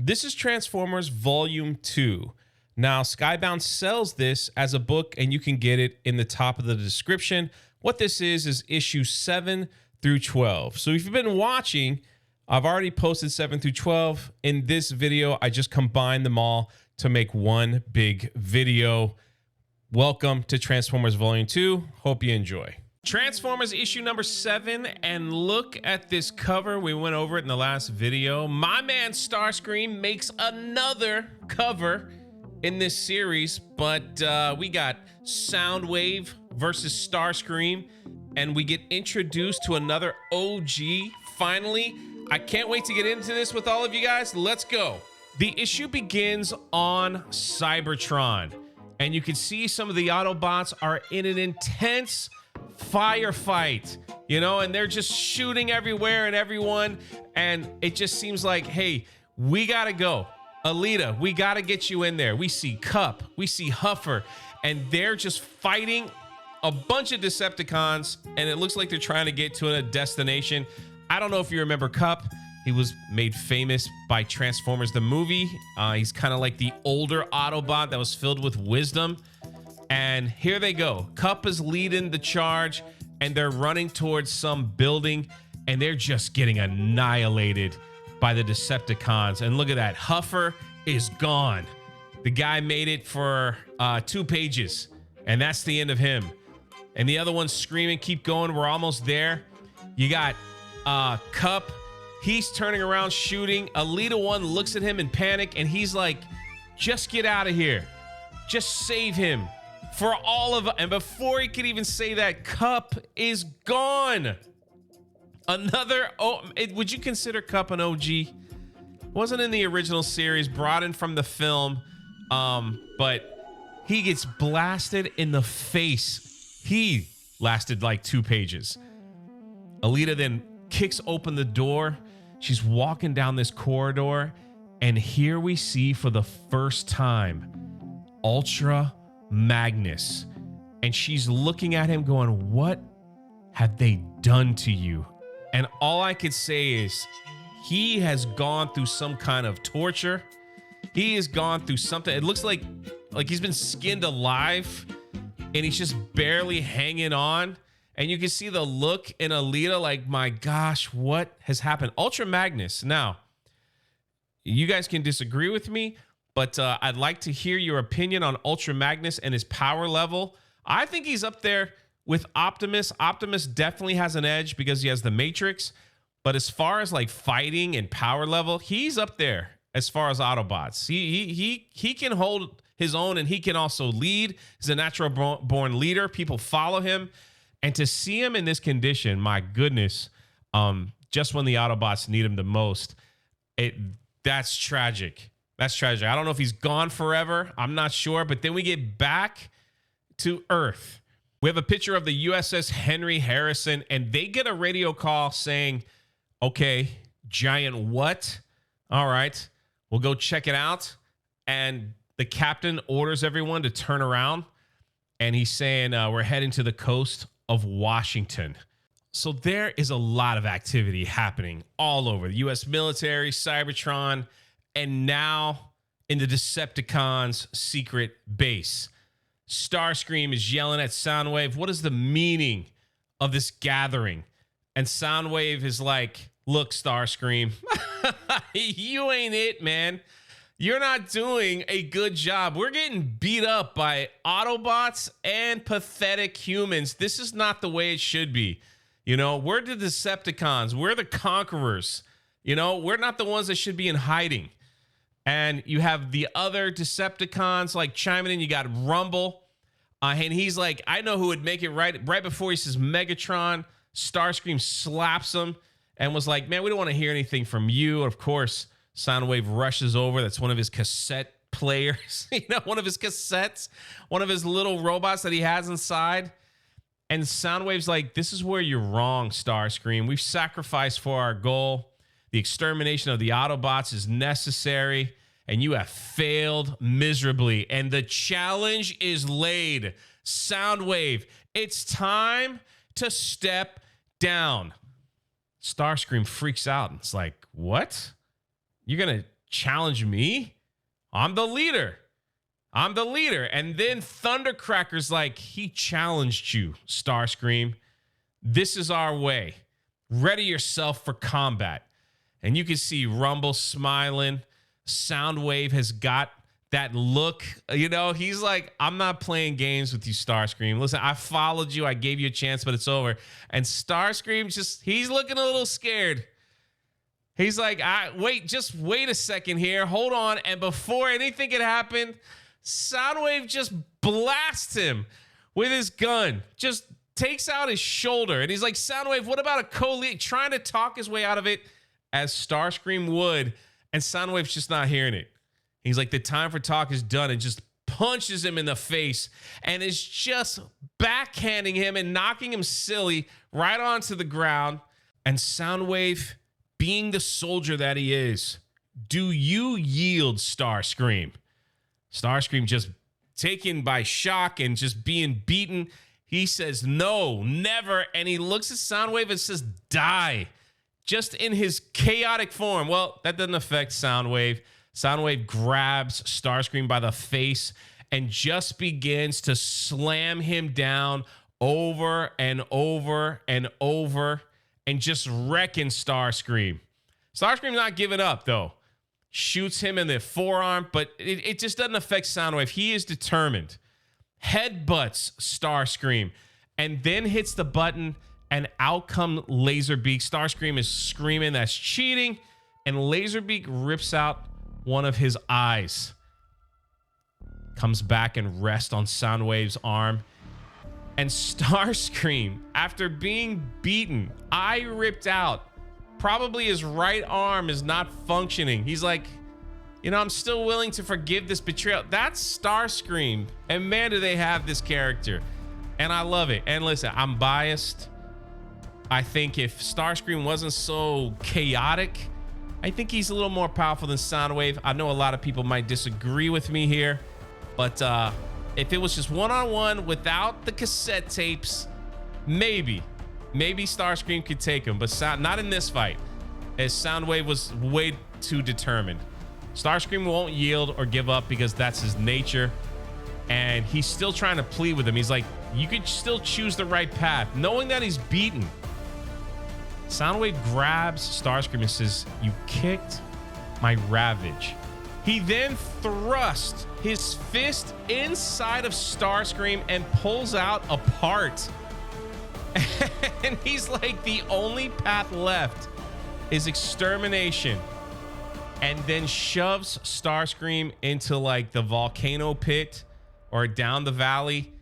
This is Transformers Volume 2. Now, Skybound sells this as a book, and you can get it in the top of the description. What this is issue 7 through 12. So if you've been watching, I've already posted 7 through 12. In this video, I just combined them all to make one big video. Welcome to Transformers Volume 2. Hope you enjoy. Transformers issue number 7, and look at this cover. We went over it in the last video. My man Starscream makes another cover in this series, but we got Soundwave versus Starscream, and we get introduced to another OG. Finally, I can't wait to get into this with all of you guys. Let's go. The issue begins on Cybertron, and you can see some of the Autobots are in an intense firefight, you know, and they're just shooting everywhere and everyone, and it just seems like, hey, we gotta go. Alita, we gotta get you in there. We see Cup, we see Huffer, and they're just fighting a bunch of Decepticons, and it looks like they're trying to get to a destination. I don't know if you remember Cup. He was made famous by Transformers the movie. He's kind of like the older Autobot that was filled with wisdom. And here they go. Cup is leading the charge, and they're running towards some building, and they're just getting annihilated by the Decepticons. And look at that. Huffer is gone. The guy made it for 2 pages, and that's the end of him. And the other one's screaming, keep going, we're almost there. You got Cup. He's turning around shooting. Alita 1 looks at him in panic, and he's like, just get out of here. Just save him. For all of, and before he could even say that, Cup is gone. Another, would you consider Cup an OG? Wasn't in the original series, brought in from the film, but he gets blasted in the face. He lasted like 2 pages. Alita then kicks open the door. She's walking down this corridor, and here we see for the first time Ultra Magnus, and she's looking at him going, what have they done to you? And all I could say is he has gone through some kind of torture. He has gone through something. It looks like he's been skinned alive, and he's just barely hanging on. And you can see the look in Alita like, my gosh, what has happened? Ultra Magnus. Now, you guys can disagree with me, but I'd like to hear your opinion on Ultra Magnus and his power level. I think he's up there with Optimus. Optimus definitely has an edge because he has the Matrix. But as far as like fighting and power level, he's up there as far as Autobots. He can hold his own, and he can also lead. He's a natural born leader. People follow him. And to see him in this condition, my goodness, just when the Autobots need him the most, that's tragic. That's tragic. I don't know if he's gone forever. I'm not sure. But then we get back to Earth. We have a picture of the USS Henry Harrison, and they get a radio call saying, okay, giant what? All right, we'll go check it out. And the captain orders everyone to turn around, and he's saying, we're heading to the coast of Washington. So there is a lot of activity happening all over the U.S. military, Cybertron, and now in the Decepticons' secret base. Starscream is yelling at Soundwave, what is the meaning of this gathering? And Soundwave is like, look, Starscream, you ain't it, man. You're not doing a good job. We're getting beat up by Autobots and pathetic humans. This is not the way it should be. You know, we're the Decepticons. We're the conquerors. You know, we're not the ones that should be in hiding. And you have the other Decepticons like chiming in. You got Rumble. And he's like, I know who would make it right before he says Megatron. Starscream slaps him and was like, man, we don't want to hear anything from you. Of course, Soundwave rushes over. That's one of his cassette players. You know, one of his cassettes. One of his little robots that he has inside. And Soundwave's like, this is where you're wrong, Starscream. We've sacrificed for our goal. The extermination of the Autobots is necessary, and you have failed miserably. And the challenge is laid. Soundwave, it's time to step down. Starscream freaks out. And it's like, what? You're going to challenge me? I'm the leader. I'm the leader. And then Thundercracker's like, he challenged you, Starscream. This is our way. Ready yourself for combat. And you can see Rumble smiling. Soundwave has got that look. You know, he's like, I'm not playing games with you, Starscream. Listen, I followed you. I gave you a chance, but it's over. And Starscream he's looking a little scared. He's like, just wait a second here. Hold on. And before anything could happen, Soundwave just blasts him with his gun. Just takes out his shoulder. And he's like, Soundwave, what about a co-lead? Trying to talk his way out of it as Starscream would. And Soundwave's just not hearing it. He's like, the time for talk is done, and just punches him in the face and is just backhanding him and knocking him silly right onto the ground. And Soundwave, being the soldier that he is, do you yield, Starscream? Starscream just taken by shock and just being beaten. He says, no, never. And he looks at Soundwave and says, die. Just in his chaotic form. Well, that doesn't affect Soundwave. Soundwave grabs Starscream by the face and just begins to slam him down over and over and over and just wrecking Starscream. Starscream's not giving up, though. Shoots him in the forearm, but it just doesn't affect Soundwave. He is determined. Headbutts Starscream and then hits the button, and out come Laserbeak. Starscream is screaming that's cheating, and Laserbeak rips out one of his eyes. Comes back and rests on Soundwave's arm. And Starscream, after being beaten, eye ripped out, probably his right arm is not functioning. He's like, you know, I'm still willing to forgive this betrayal. That's Starscream. And man, do they have this character. And I love it. And listen, I'm biased. I think if Starscream wasn't so chaotic, I think he's a little more powerful than Soundwave. I know a lot of people might disagree with me here, but if it was just one-on-one without the cassette tapes, maybe Starscream could take him, but not in this fight, as Soundwave was way too determined. Starscream won't yield or give up because that's his nature, and he's still trying to plead with him. He's like, you could still choose the right path, knowing that he's beaten. Soundwave grabs Starscream and says, you kicked my Ravage. He then thrusts his fist inside of Starscream and pulls out a part. And he's like, the only path left is extermination. And then shoves Starscream into like the volcano pit or down the valley.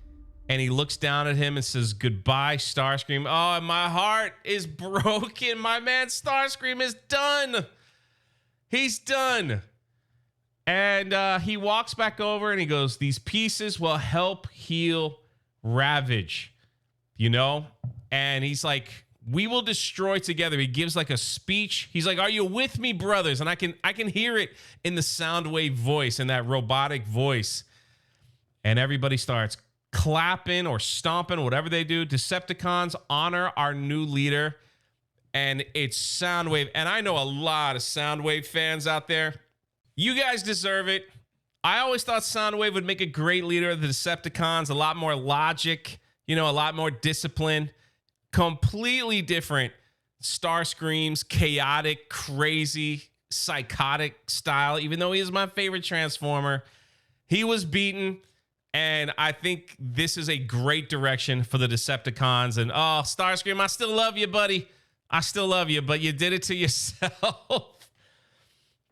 And he looks down at him and says, goodbye, Starscream. Oh, my heart is broken. My man Starscream is done. He's done. And he walks back over and he goes, these pieces will help heal Ravage, you know? And he's like, we will destroy together. He gives like a speech. He's like, are you with me, brothers? And I can hear it in the Soundwave voice, in that robotic voice. And everybody starts clapping or stomping, whatever they do. Decepticons honor our new leader, and it's Soundwave. And I know a lot of Soundwave fans out there. You guys deserve it. I always thought Soundwave would make a great leader of the Decepticons. A lot more logic, you know, a lot more discipline. Completely different Starscream's chaotic, crazy, psychotic style. Even though he is my favorite Transformer, he was beaten. And I think this is a great direction for the Decepticons. And oh, Starscream, I still love you, buddy. I still love you, but you did it to yourself.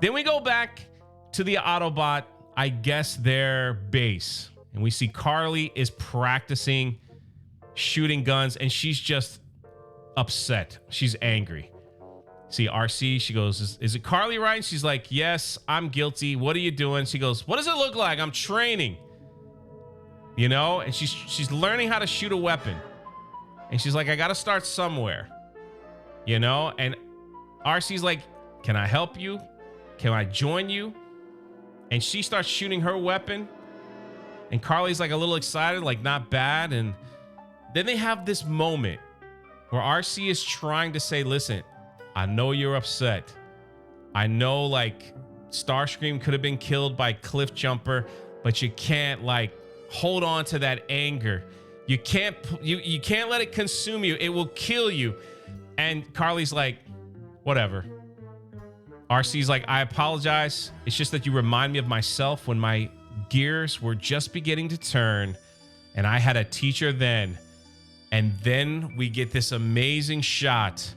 Then we go back to the Autobot, I guess their base. And we see Carly is practicing shooting guns, and she's just upset. She's angry. See RC, she goes, is it Carly right? And she's like, yes, I'm guilty. What are you doing? She goes, what does it look like? I'm training. You know, and she's learning how to shoot a weapon. And she's like, I got to start somewhere. You know, and RC's like, can I help you? Can I join you? And she starts shooting her weapon. And Carly's like a little excited, like not bad. And then they have this moment where RC is trying to say, listen, I know you're upset. I know like Starscream could have been killed by Cliffjumper, but you can't like hold on to that anger. You can't let it consume you. It will kill you. And Carly's like, whatever. RC's like, I apologize. It's just that you remind me of myself when my gears were just beginning to turn and I had a teacher then. And then we get this amazing shot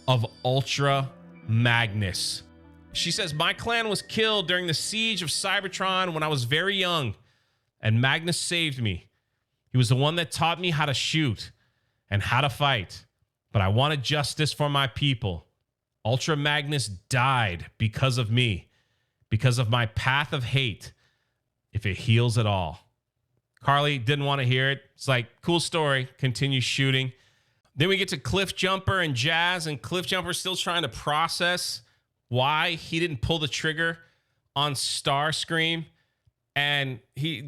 of Ultra Magnus. She says, my clan was killed during the siege of Cybertron when I was very young, and Magnus saved me. He was the one that taught me how to shoot and how to fight, but I wanted justice for my people. Ultra Magnus died because of me, because of my path of hate, if it heals at all. Carly didn't want to hear it. It's like, cool story, continue shooting. Then we get to Cliffjumper and Jazz, and Cliffjumper's still trying to process why he didn't pull the trigger on Starscream. And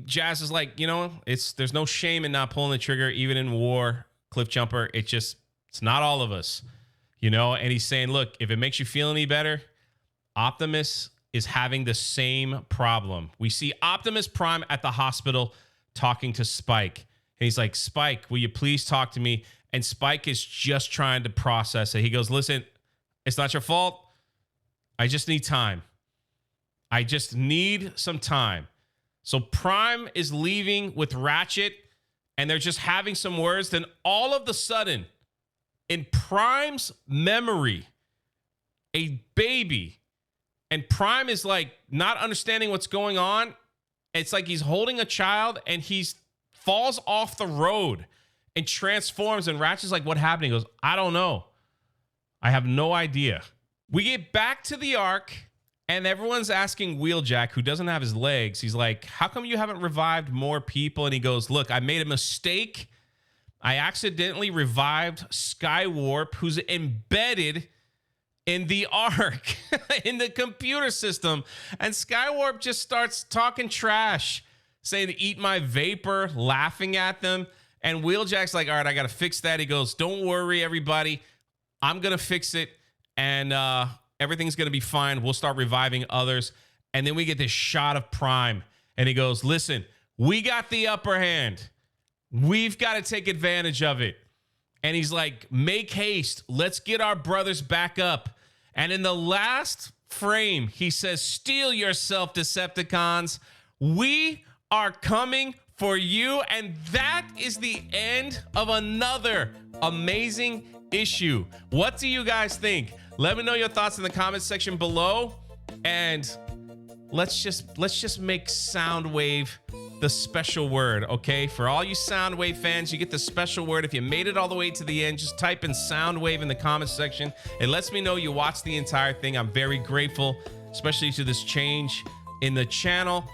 Jazz is like, there's no shame in not pulling the trigger, even in war, Cliffjumper. It's not all of us, and he's saying, look, if it makes you feel any better, Optimus is having the same problem. We see Optimus Prime at the hospital talking to Spike. And he's like, Spike, will you please talk to me? And Spike is just trying to process it. He goes, listen, it's not your fault. I just need time. I just need some time. So Prime is leaving with Ratchet, and they're just having some words. Then all of a sudden, in Prime's memory, a baby, and Prime is like not understanding what's going on. It's like he's holding a child, and he falls off the road and transforms. And Ratchet's like, what happened? He goes, I don't know. I have no idea. We get back to the Ark, and everyone's asking Wheeljack, who doesn't have his legs. He's like, how come you haven't revived more people? And he goes, look, I made a mistake. I accidentally revived Skywarp, who's embedded in the Ark, in the computer system. And Skywarp just starts talking trash, saying, eat my vapor, laughing at them. And Wheeljack's like, all right, I got to fix that. He goes, don't worry, everybody. I'm going to fix it. And everything's going to be fine. We'll start reviving others. And then we get this shot of Prime. And he goes, listen, we got the upper hand. We've got to take advantage of it. And he's like, make haste. Let's get our brothers back up. And in the last frame, he says, steel yourself, Decepticons. We are coming for you. And that is the end of another amazing issue. What do you guys think? Let me know your thoughts in the comments section below. And let's just make Soundwave the special word, okay? For all you Soundwave fans, you get the special word. If you made it all the way to the end, just type in Soundwave in the comments section. It lets me know you watched the entire thing. I'm very grateful, especially to this change in the channel.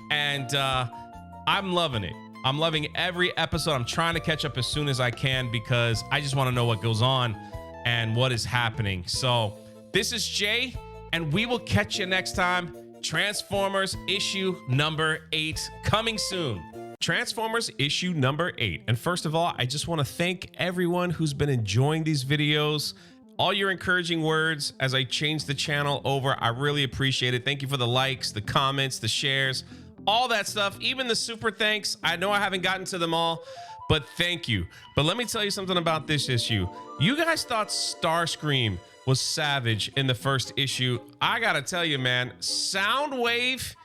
And I'm loving it. I'm loving every episode. I'm trying to catch up as soon as I can because I just want to know what goes on and what is happening. So this is Jay, and we will catch you next time. Transformers issue number 8 coming soon. Transformers issue number 8. And first of all, I just want to thank everyone who's been enjoying these videos. All your encouraging words as I change the channel over. I really appreciate it. Thank you for the likes, the comments, the shares, all that stuff, even the super thanks. I know I haven't gotten to them all, but thank you. But let me tell you something about this issue. You guys thought Starscream was savage in the first issue. I gotta tell you, man, Soundwave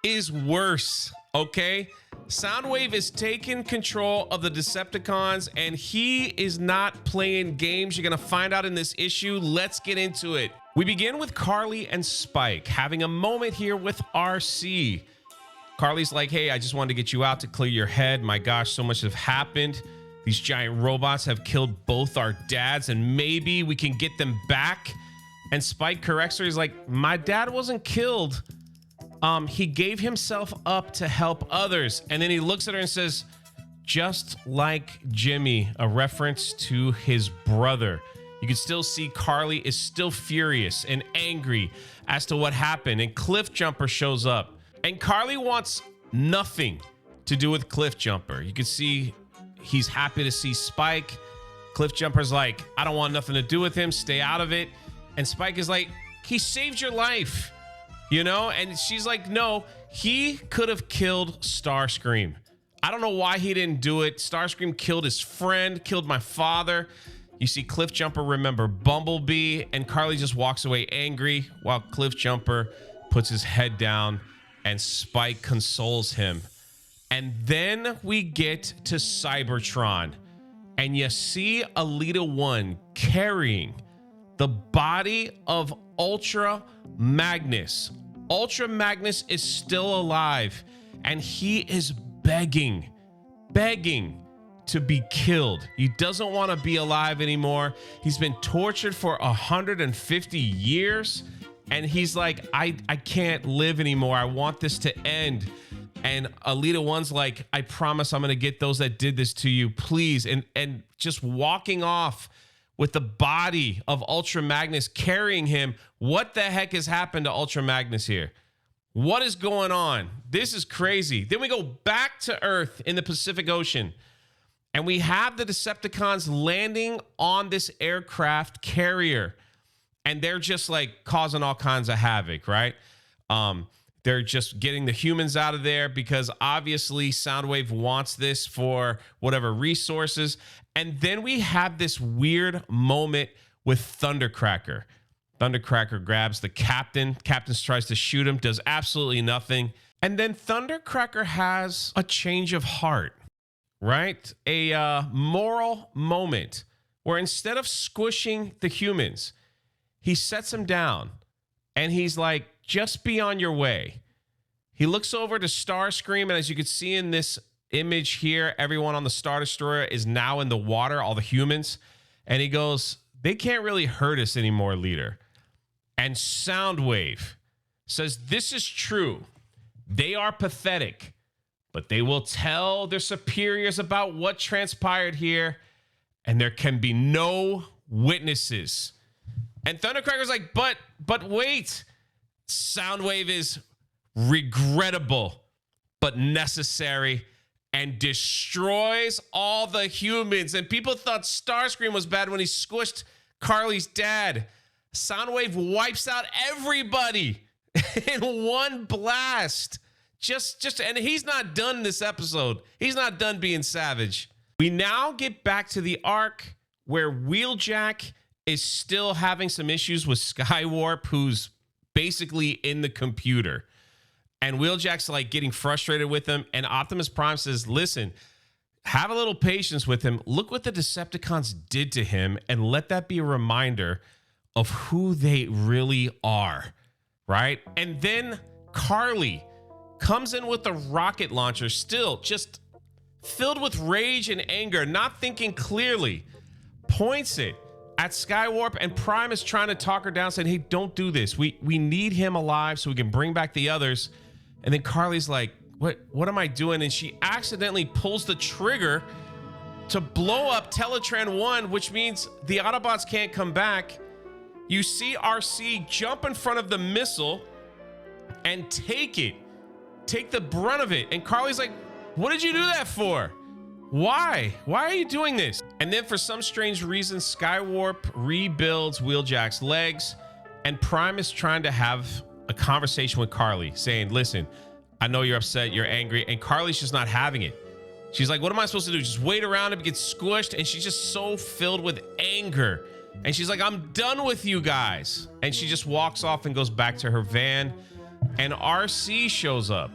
is worse, okay? Soundwave is taking control of the Decepticons, and he is not playing games. You're gonna find out in this issue. Let's get into it. We begin with Carly and Spike having a moment here with RC. Carly's like, hey, I just wanted to get you out to clear your head. My gosh, so much has happened. These giant robots have killed both our dads, and maybe we can get them back. And Spike corrects her. He's like, my dad wasn't killed. He gave himself up to help others. And then he looks at her and says, just like Jimmy, a reference to his brother. You can still see Carly is still furious and angry as to what happened. And Cliffjumper shows up. And Carly wants nothing to do with Cliffjumper. You can see he's happy to see Spike. Cliffjumper's like, I don't want nothing to do with him. Stay out of it. And Spike is like, he saved your life. you know? And she's like, no, he could have killed Starscream. I don't know why he didn't do it. Starscream killed his friend, killed my father. You see Cliffjumper remember Bumblebee, and Carly just walks away angry while Cliffjumper puts his head down and Spike consoles him. And then we get to Cybertron, and you see Alita 1 carrying the body of Ultra Magnus. Ultra Magnus is still alive, and he is begging to be killed. He doesn't want to be alive anymore. He's been tortured for 150 years, and he's like, I can't live anymore. I want this to end. And Alita 1's like, I promise I'm gonna get those that did this to you, please. And just walking off with the body of Ultra Magnus, carrying him. What the heck has happened to Ultra Magnus here? What is going on? This is crazy. Then we go back to Earth in the Pacific Ocean, and we have the Decepticons landing on this aircraft carrier, and they're just like causing all kinds of havoc, right? They're just getting the humans out of there because obviously Soundwave wants this for whatever resources. And then we have this weird moment with Thundercracker. Thundercracker grabs the captain. Captain tries to shoot him, does absolutely nothing. And then Thundercracker has a change of heart, right? A moral moment where instead of squishing the humans, he sets them down and he's like, just be on your way. He looks over to Starscream, and as you can see in this image here, everyone on the Star Destroyer is now in the water, all the humans. And he goes, they can't really hurt us anymore, leader. And Soundwave says, this is true. They are pathetic, but they will tell their superiors about what transpired here, and there can be no witnesses. And Thundercracker's like, but wait. Soundwave is regrettable, but necessary, and destroys all the humans. And people thought Starscream was bad when he squished Carly's dad. Soundwave wipes out everybody in one blast. And he's not done this episode. He's not done being savage. We now get back to the arc where Wheeljack is still having some issues with Skywarp, who's basically in the computer. And Wheeljack's like getting frustrated with him. And Optimus Prime says, listen, have a little patience with him. Look what the Decepticons did to him, and let that be a reminder of who they really are, right? And then Carly comes in with a rocket launcher, still just filled with rage and anger, not thinking clearly, points it at Skywarp, and Prime is trying to talk her down, saying, hey, don't do this. We need him alive so we can bring back the others. And then Carly's like, what am I doing? And she accidentally pulls the trigger to blow up Teletran 1, which means the Autobots can't come back. You see RC jump in front of the missile and take the brunt of it. And Carly's like, what did you do that for? Why are you doing this? And then for some strange reason, Skywarp rebuilds Wheeljack's legs, and Prime is trying to have a conversation with Carly, saying, listen, I know you're upset, you're angry, and Carly's just not having it. She's like, what am I supposed to do? Just wait around and get squished? And she's just so filled with anger. And she's like, I'm done with you guys. And she just walks off and goes back to her van. And RC shows up.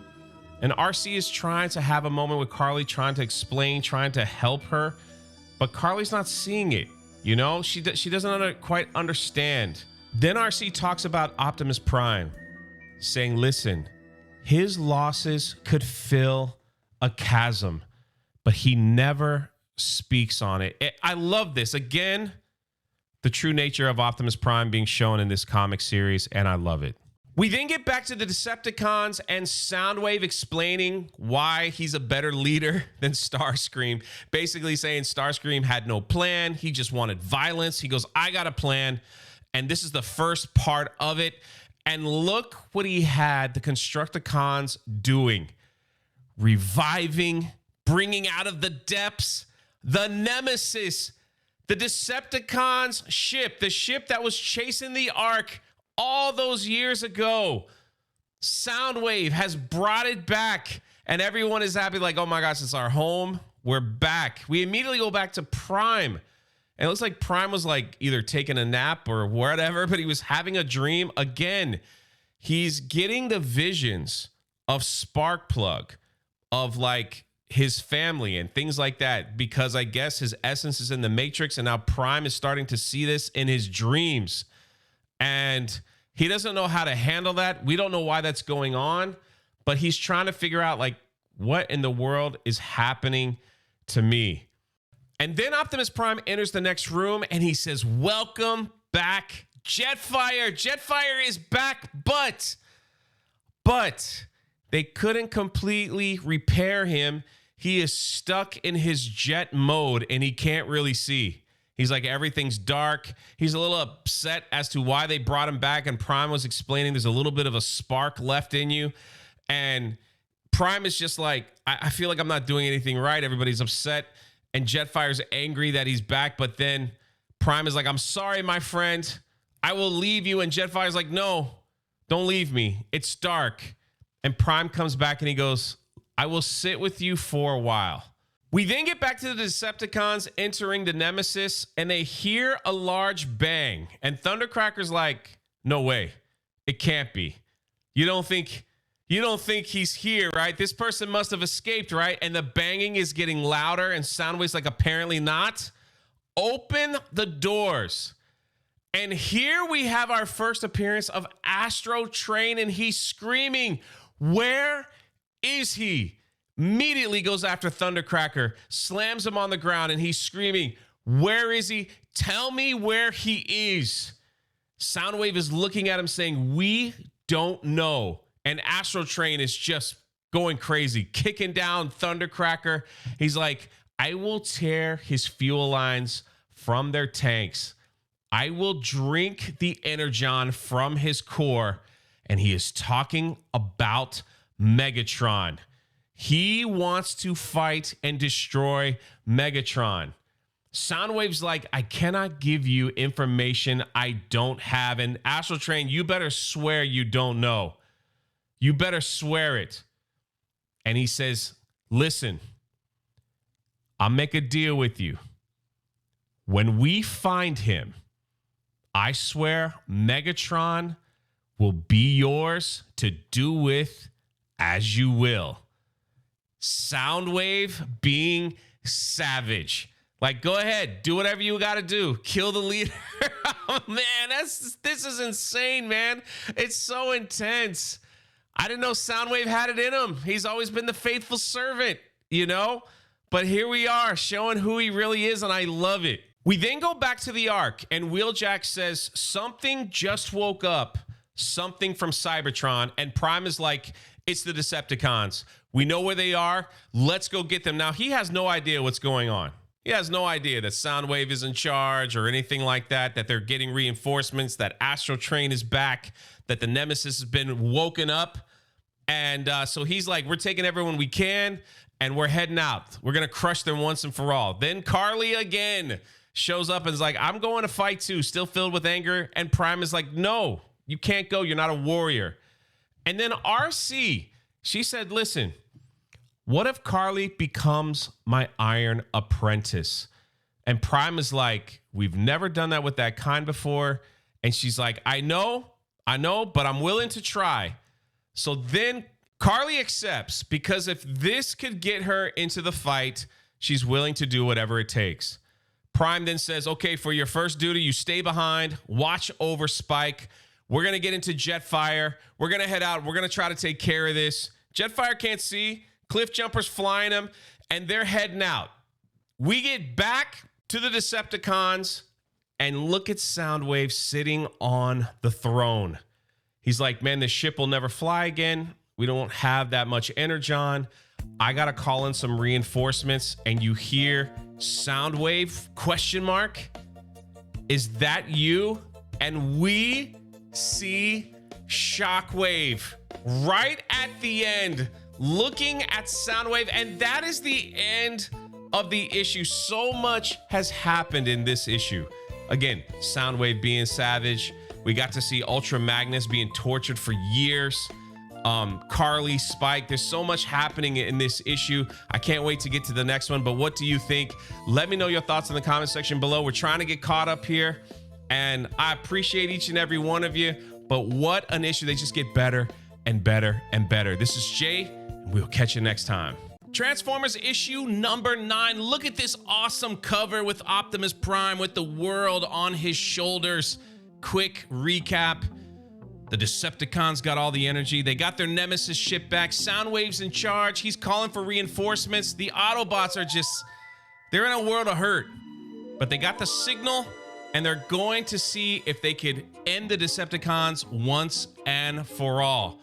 And RC is trying to have a moment with Carly, trying to explain, trying to help her. But Carly's not seeing it. You know, she doesn't quite understand. Then RC talks about Optimus Prime, saying, listen, his losses could fill a chasm, but he never speaks on it. I love this. Again, the true nature of Optimus Prime being shown in this comic series, and I love it. We then get back to the Decepticons and Soundwave explaining why he's a better leader than Starscream. Basically saying Starscream had no plan. He just wanted violence. He goes, I got a plan. And this is the first part of it. And look what he had the Constructicons doing. Reviving, bringing out of the depths the Nemesis, the Decepticons ship, the ship that was chasing the Ark all those years ago. Soundwave has brought it back, and everyone is happy, like, oh my gosh, it's our home. We're back. We immediately go back to Prime. And it looks like Prime was like either taking a nap or whatever, but he was having a dream. Again, he's getting the visions of Sparkplug, of like his family and things like that, because I guess his essence is in the Matrix, and now Prime is starting to see this in his dreams. And he doesn't know how to handle that. We don't know why that's going on, but he's trying to figure out, like, what in the world is happening to me? And then Optimus Prime enters the next room and he says, welcome back, Jetfire. Jetfire is back, but they couldn't completely repair him. He is stuck in his jet mode and he can't really see. He's like, everything's dark. He's a little upset as to why they brought him back. And Prime was explaining there's a little bit of a spark left in you. And Prime is just like, I feel like I'm not doing anything right. Everybody's upset. And Jetfire's angry that he's back. But then Prime is like, I'm sorry, my friend. I will leave you. And Jetfire's like, no, don't leave me. It's dark. And Prime comes back and he goes, I will sit with you for a while. We then get back to the Decepticons entering the Nemesis, and they hear a large bang. And Thundercracker's like, no way. It can't be. You don't think he's here, right? This person must have escaped, right? And the banging is getting louder, and Soundwave's like, apparently not. Open the doors. And here we have our first appearance of Astro Train, and he's screaming, where is he? Immediately goes after Thundercracker, slams him on the ground, and he's screaming, where is he? Tell me where he is. Soundwave is looking at him saying, we don't know. And Astro Train is just going crazy, kicking down Thundercracker. He's like, I will tear his fuel lines from their tanks. I will drink the energon from his core. And he is talking about Megatron. He wants to fight and destroy Megatron. Soundwave's like, I cannot give you information I don't have. And Astral Train, you better swear you don't know. You better swear it. And he says, listen, I'll make a deal with you. When we find him, I swear Megatron will be yours to do with as you will. Soundwave being savage. Like, go ahead, do whatever you got to do. Kill the leader. Oh, man, this is insane, man. It's so intense. I didn't know Soundwave had it in him. He's always been the faithful servant, you know? But here we are showing who he really is, and I love it. We then go back to the Ark, and Wheeljack says, something just woke up, something from Cybertron, and Prime is like, it's the Decepticons. We know where they are. Let's go get them. Now, he has no idea what's going on. He has no idea that Soundwave is in charge or anything like that, that they're getting reinforcements, that Astro Train is back, that the Nemesis has been woken up. And so he's like, we're taking everyone we can, and we're heading out. We're going to crush them once and for all. Then Carly again shows up and is like, I'm going to fight too, still filled with anger. And Prime is like, no, you can't go. You're not a warrior. And then RC, she said, listen, what if Carly becomes my Iron Apprentice? And Prime is like, we've never done that with that kind before. And she's like, I know, but I'm willing to try. So then Carly accepts, because if this could get her into the fight, she's willing to do whatever it takes. Prime then says, okay, for your first duty, you stay behind, watch over Spike. We're going to get into Jetfire. We're going to head out. We're going to try to take care of this. Jetfire can't see. Cliff Jumper's flying him, and they're heading out. We get back to the Decepticons, and look at Soundwave sitting on the throne. He's like, man, this ship will never fly again. We don't have that much energon. I got to call in some reinforcements. And you hear Soundwave, question mark. Is that you? And we see Shockwave right at the end, looking at Soundwave. And that is the end of the issue. So much has happened in this issue. Again, Soundwave being savage. We got to see Ultra Magnus being tortured for years. Carly, Spike. There's so much happening in this issue. I can't wait to get to the next one. But what do you think? Let me know your thoughts in the comment section below. We're trying to get caught up here, and I appreciate each and every one of you. But what an issue. They just get better and better and better. This is Jay, and we'll catch you next time. Transformers issue number 9. Look at this awesome cover with Optimus Prime with the world on his shoulders. Quick recap. The Decepticons got all the energy. They got their Nemesis ship back. Soundwave's in charge. He's calling for reinforcements. The Autobots are just, they're in a world of hurt. But they got the signal, and they're going to see if they could end the Decepticons once and for all.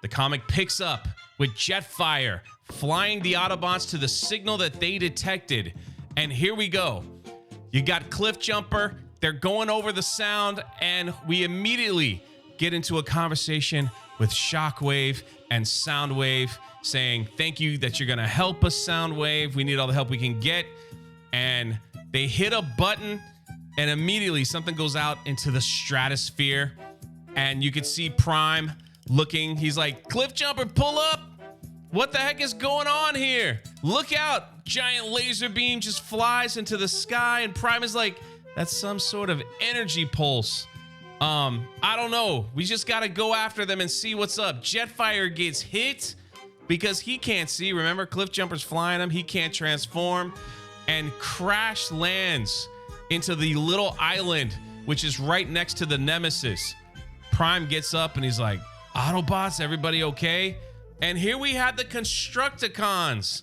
The comic picks up with Jetfire flying the Autobots to the signal that they detected. And here we go. You got Cliffjumper. They're going over the sound, and we immediately get into a conversation with Shockwave and Soundwave saying, thank you that you're gonna help us, Soundwave. We need all the help we can get. And they hit a button, and immediately something goes out into the stratosphere, and you could see Prime looking. He's like, Cliffjumper, pull up. What the heck is going on here? Look out. Giant laser beam just flies into the sky, and Prime is like, that's some sort of energy pulse. I don't know. We just got to go after them and see what's up. Jetfire gets hit because he can't see. Remember, Cliffjumper's flying him. He can't transform, and crash lands into the little island, which is right next to the Nemesis. Prime gets up and he's like, Autobots, everybody okay? And here we have the Constructicons.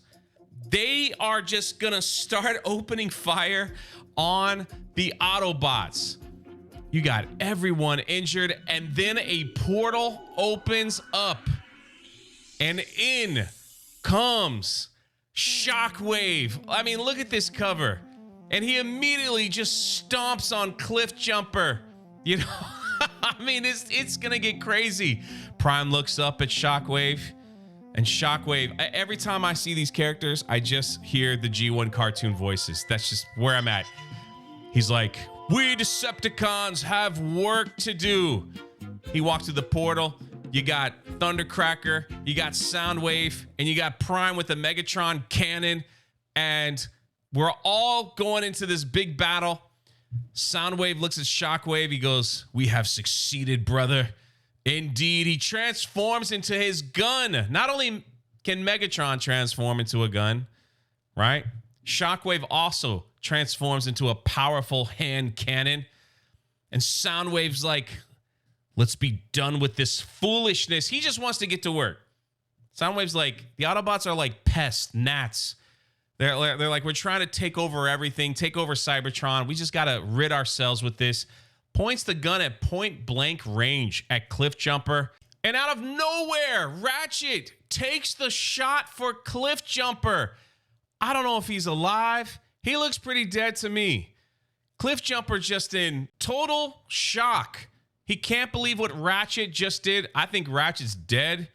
They are just gonna start opening fire on the Autobots. You got everyone injured, and then a portal opens up, and in comes Shockwave. I mean, look at this cover. And he immediately just stomps on Cliffjumper. You know, I mean, it's gonna get crazy. Prime looks up at Shockwave, and Shockwave, every time I see these characters, I just hear the G1 cartoon voices. That's just where I'm at. He's like, we Decepticons have work to do. He walks through the portal. You got Thundercracker, you got Soundwave, and you got Prime with the Megatron cannon. And we're all going into this big battle. Soundwave looks at Shockwave. He goes, we have succeeded, brother. Indeed, he transforms into his gun. Not only can Megatron transform into a gun, right? Shockwave also transforms into a powerful hand cannon. And Soundwave's like, let's be done with this foolishness. He just wants to get to work. Soundwave's like, the Autobots are like pests, gnats. They're like, we're trying to take over everything, take over Cybertron. We just got to rid ourselves with this. Points the gun at point blank range at Cliffjumper. And out of nowhere, Ratchet takes the shot for Cliffjumper. I don't know if he's alive. He looks pretty dead to me. Cliffjumper just in total shock. He can't believe what Ratchet just did. I think Ratchet's dead.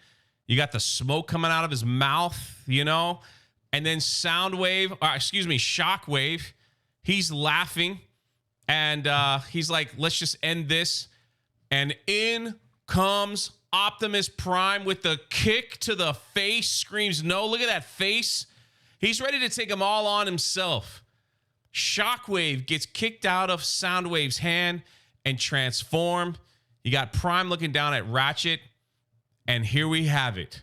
You got the smoke coming out of his mouth, you know? And then Shockwave, he's laughing. And he's like, let's just end this. And in comes Optimus Prime with the kick to the face. Screams no. Look at that face. He's ready to take them all on himself. Shockwave gets kicked out of Soundwave's hand and transformed. You got Prime looking down at Ratchet. And here we have it.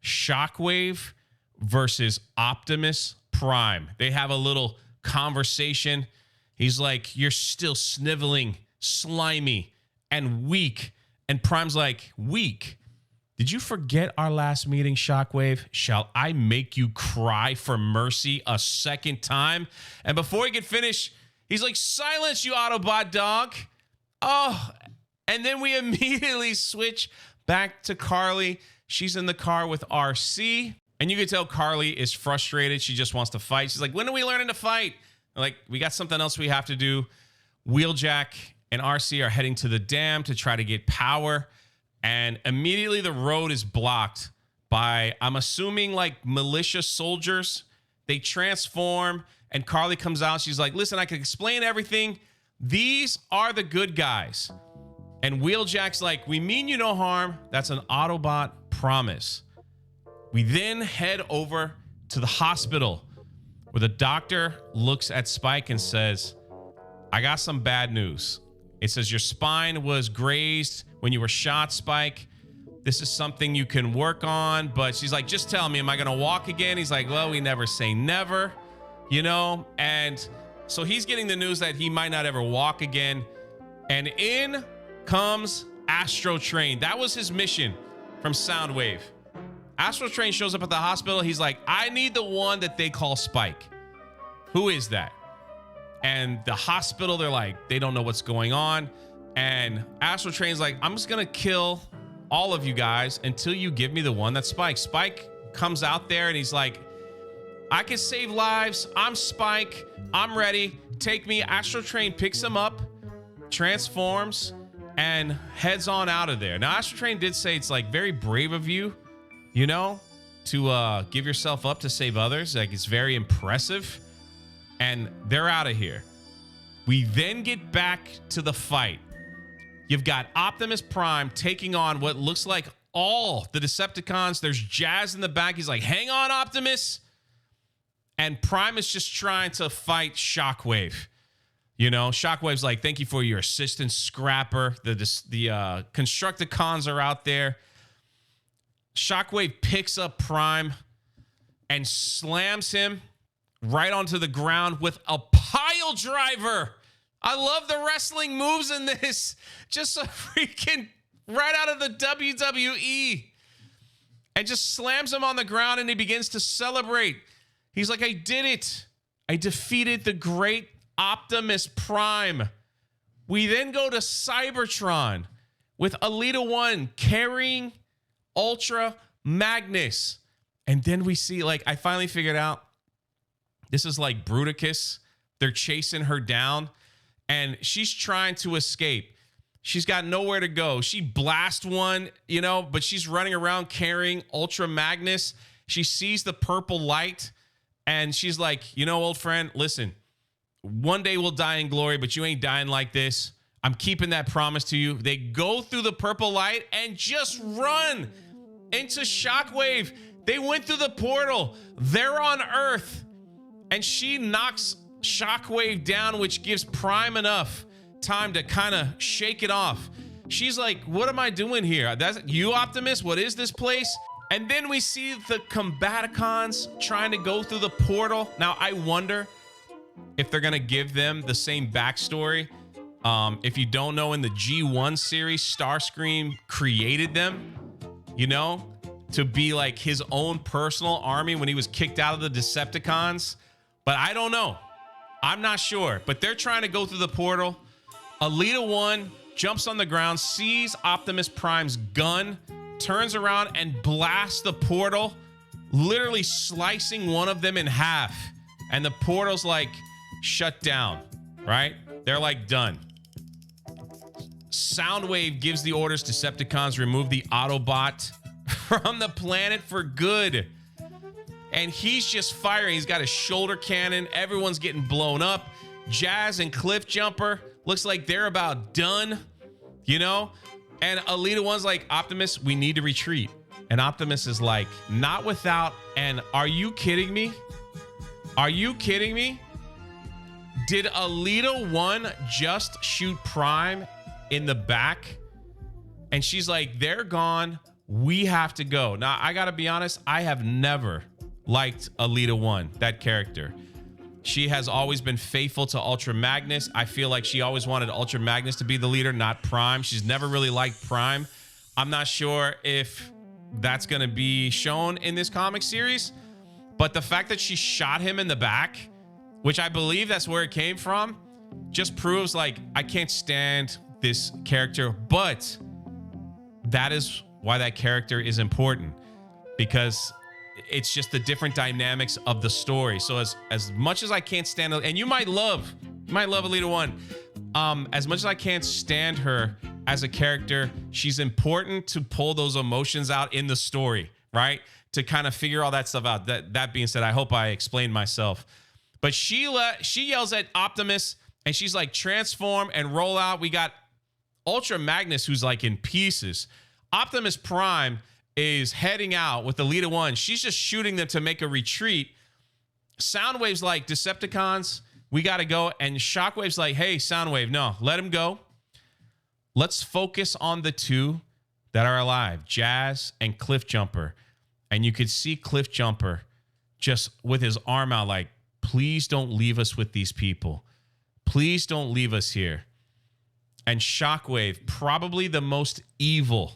Shockwave versus Optimus Prime. They have a little conversation. He's like, you're still sniveling, slimy, and weak. And Prime's like, weak? Did you forget our last meeting, Shockwave? Shall I make you cry for mercy a second time? And before he could finish, he's like, silence, you Autobot dog. Oh, and then we immediately switch back to Carly. She's in the car with RC. And you can tell Carly is frustrated. She just wants to fight. She's like, when are we learning to fight? Like, we got something else we have to do. Wheeljack and RC are heading to the dam to try to get power. And immediately the road is blocked by, I'm assuming, like militia soldiers. They transform, and Carly comes out. She's like, listen, I can explain everything. These are the good guys. And Wheeljack's like, we mean you no harm. That's an Autobot promise. We then head over to the hospital where the doctor looks at Spike and says, I got some bad news. It says your spine was grazed when you were shot, Spike. This is something you can work on. But she's like, just tell me, am I going to walk again? He's like, well, we never say never, you know? And so he's getting the news that he might not ever walk again. And in comes Astro Train. That was his mission from Soundwave. Astro Train shows up at the hospital. He's like, I need the one that they call Spike. Who is that? And the hospital, they're like, they don't know what's going on. And Astro Train's like, I'm just going to kill all of you guys until you give me the one that's Spike. Spike comes out there and he's like, I can save lives. I'm Spike. I'm ready. Take me. Astro Train picks him up, transforms, and heads on out of there. Now, Astro Train did say it's like very brave of you, you know, to give yourself up to save others. Like, it's very impressive. And they're out of here. We then get back to the fight. You've got Optimus Prime taking on what looks like all the Decepticons. There's Jazz in the back. He's like, hang on, Optimus. And Prime is just trying to fight Shockwave. You know, Shockwave's like, thank you for your assistance, Scrapper. The Constructicons are out there. Shockwave picks up Prime and slams him right onto the ground with a pile driver. I love the wrestling moves in this. Just a freaking right out of the WWE. And just slams him on the ground and he begins to celebrate. He's like, I did it. I defeated the great Optimus Prime. We then go to Cybertron with Elita 1 carrying Ultra Magnus. And then we see, like, I finally figured out this is like Bruticus. They're chasing her down and she's trying to escape. She's got nowhere to go. She blasts one, you know, but she's running around carrying Ultra Magnus. She sees the purple light and she's like, you know, old friend, listen, one day we'll die in glory, but you ain't dying like this. I'm keeping that promise to you. They go through the purple light and just run into Shockwave. They went through the portal. They're on Earth. And she knocks Shockwave down, which gives Prime enough time to kind of shake it off. She's like, what am I doing here? That's you, Optimus? What is this place? And then we see the Combaticons trying to go through the portal. Now, I wonder if they're going to give them the same backstory. If you don't know, in the G1 series, Starscream created them, you know, to be like his own personal army when he was kicked out of the Decepticons. But I don't know. I'm not sure. But they're trying to go through the portal. Elita 1 jumps on the ground, sees Optimus Prime's gun, turns around and blasts the portal, literally slicing one of them in half. And the portal's like shut down, right? They're like done. Soundwave gives the orders to Decepticons remove the Autobot from the planet for good. And he's just firing. He's got a shoulder cannon. Everyone's getting blown up. Jazz and Cliffjumper looks like they're about done, you know? And Elita 1's like, Optimus, we need to retreat. And Optimus is like, not without, and are you kidding me? Are you kidding me? Did Elita 1 just shoot Prime in the back? And she's like, they're gone. We have to go. Now, I gotta be honest, I have never liked Elita 1, that character. She has always been faithful to Ultra Magnus. I feel like she always wanted Ultra Magnus to be the leader, not Prime. She's never really liked Prime. I'm not sure if that's going to be shown in this comic series, but the fact that she shot him in the back, which I believe that's where it came from, just proves like I can't stand this character. But that is why that character is important, because it's just the different dynamics of the story. So as much as I can't stand, and you might love Elita 1, as much as I can't stand her as a character, she's important to pull those emotions out in the story, right? To kind of figure all that stuff out. That being said, I hope I explained myself. But she yells at Optimus and she's like, transform and roll out. We got Ultra Magnus, who's like in pieces. Optimus Prime is heading out with the leader one. She's just shooting them to make a retreat. Soundwave's like, Decepticons, we got to go. And Shockwave's like, hey, Soundwave, no, let him go. Let's focus on the two that are alive, Jazz and Cliffjumper. And you could see Cliffjumper just with his arm out like, please don't leave us with these people. Please don't leave us here. And Shockwave, probably the most evil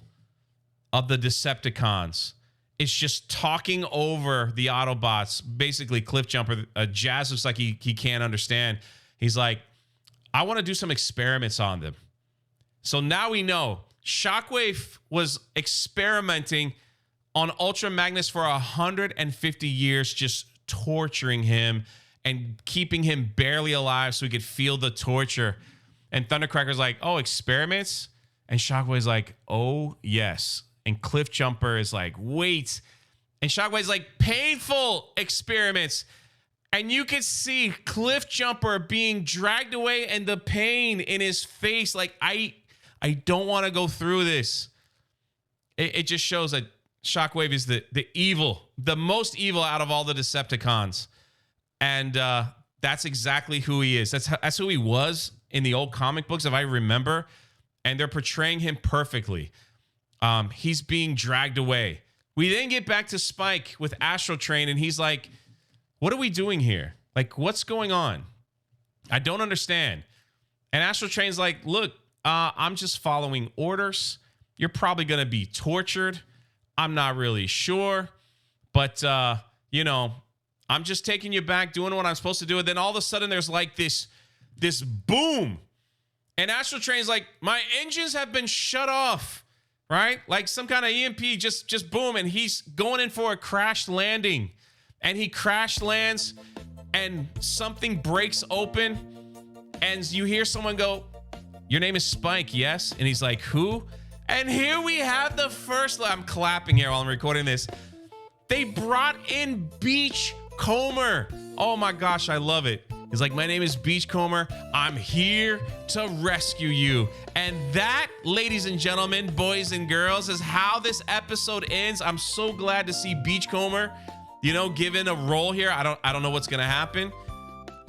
of the Decepticons, is just talking over the Autobots. Basically, Cliffjumper, Jazz looks like he can't understand. He's like, I want to do some experiments on them. So now we know Shockwave was experimenting on Ultra Magnus for 150 years, just torturing him and keeping him barely alive so he could feel the torture. And Thundercracker's like, oh, experiments? And Shockwave's like, oh, yes. And Cliffjumper is like, wait. And Shockwave's like, painful experiments. And you could see Cliffjumper being dragged away and the pain in his face. Like, I don't want to go through this. It just shows that Shockwave is the evil, the most evil out of all the Decepticons. And that's exactly who he is. That's who he was in the old comic books, if I remember. And they're portraying him perfectly. He's being dragged away. We then get back to Spike with Astral Train, and he's like, what are we doing here? Like, what's going on? I don't understand. And Astral Train's like, look, I'm just following orders. You're probably going to be tortured. I'm not really sure. But, you know, I'm just taking you back, doing what I'm supposed to do. And then all of a sudden there's like this boom. And Astral Train's like, my engines have been shut off, right? Like some kind of EMP, just boom. And he's going in for a crash landing. And he crash lands and something breaks open. And you hear someone go, your name is Spike, yes? And he's like, who? And here we have the first, I'm clapping here while I'm recording this. They brought in Beachcomber. Oh my gosh, I love it. He's like, my name is Beachcomber. I'm here to rescue you. And that, ladies and gentlemen, boys and girls, is how this episode ends. I'm so glad to see Beachcomber, you know, given a role here. I don't know what's gonna happen.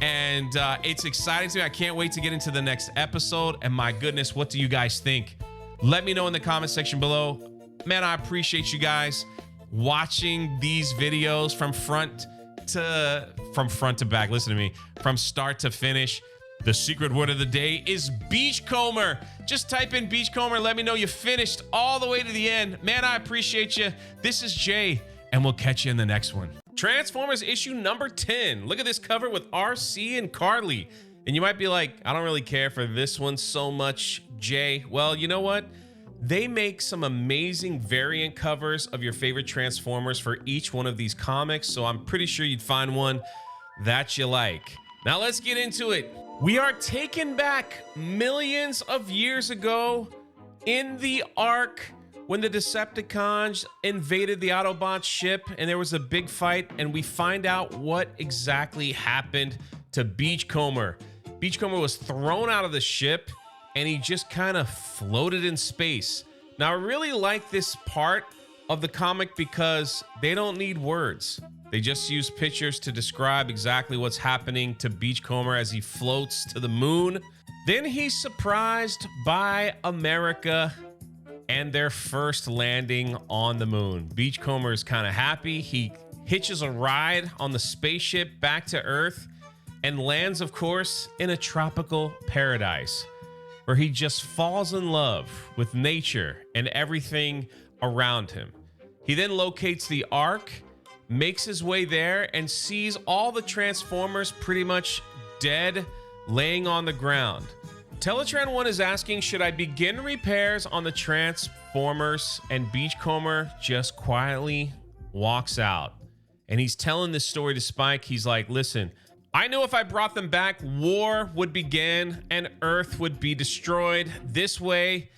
And it's exciting to me. I can't wait to get into the next episode. And my goodness, what do you guys think? Let me know in the comment section below. Man, I appreciate you guys watching these videos from front to back. Listen to me, from start to finish. The secret word of the day is Beachcomber. Just type in Beachcomber. Let me know you finished all the way to the end. Man, I appreciate you. This is Jay, and we'll catch you in the next one. Transformers issue number 10. Look at this cover with RC and Carly. And you might be like, I don't really care for this one so much, Jay. Well, you know what? They make some amazing variant covers of your favorite Transformers for each one of these comics. So I'm pretty sure you'd find one that you like. Now let's get into it. We are taken back millions of years ago in the Ark, when the Decepticons invaded the Autobot ship and there was a big fight, and we find out what exactly happened to Beachcomber. Beachcomber was thrown out of the ship and he just kind of floated in space. Now, I really like this part of the comic because they don't need words. They just use pictures to describe exactly what's happening to Beachcomber as he floats to the moon. Then he's surprised by America and their first landing on the moon. Beachcomber is kind of happy. He hitches a ride on the spaceship back to Earth and lands, of course, in a tropical paradise where he just falls in love with nature and everything around him. He then locates the Ark, makes his way there, and sees all the Transformers pretty much dead, laying on the ground. Teletran 1 is asking, should I begin repairs on the Transformers? And Beachcomber just quietly walks out. And he's telling this story to Spike. He's like, listen, I knew if I brought them back, war would begin and Earth would be destroyed. This way,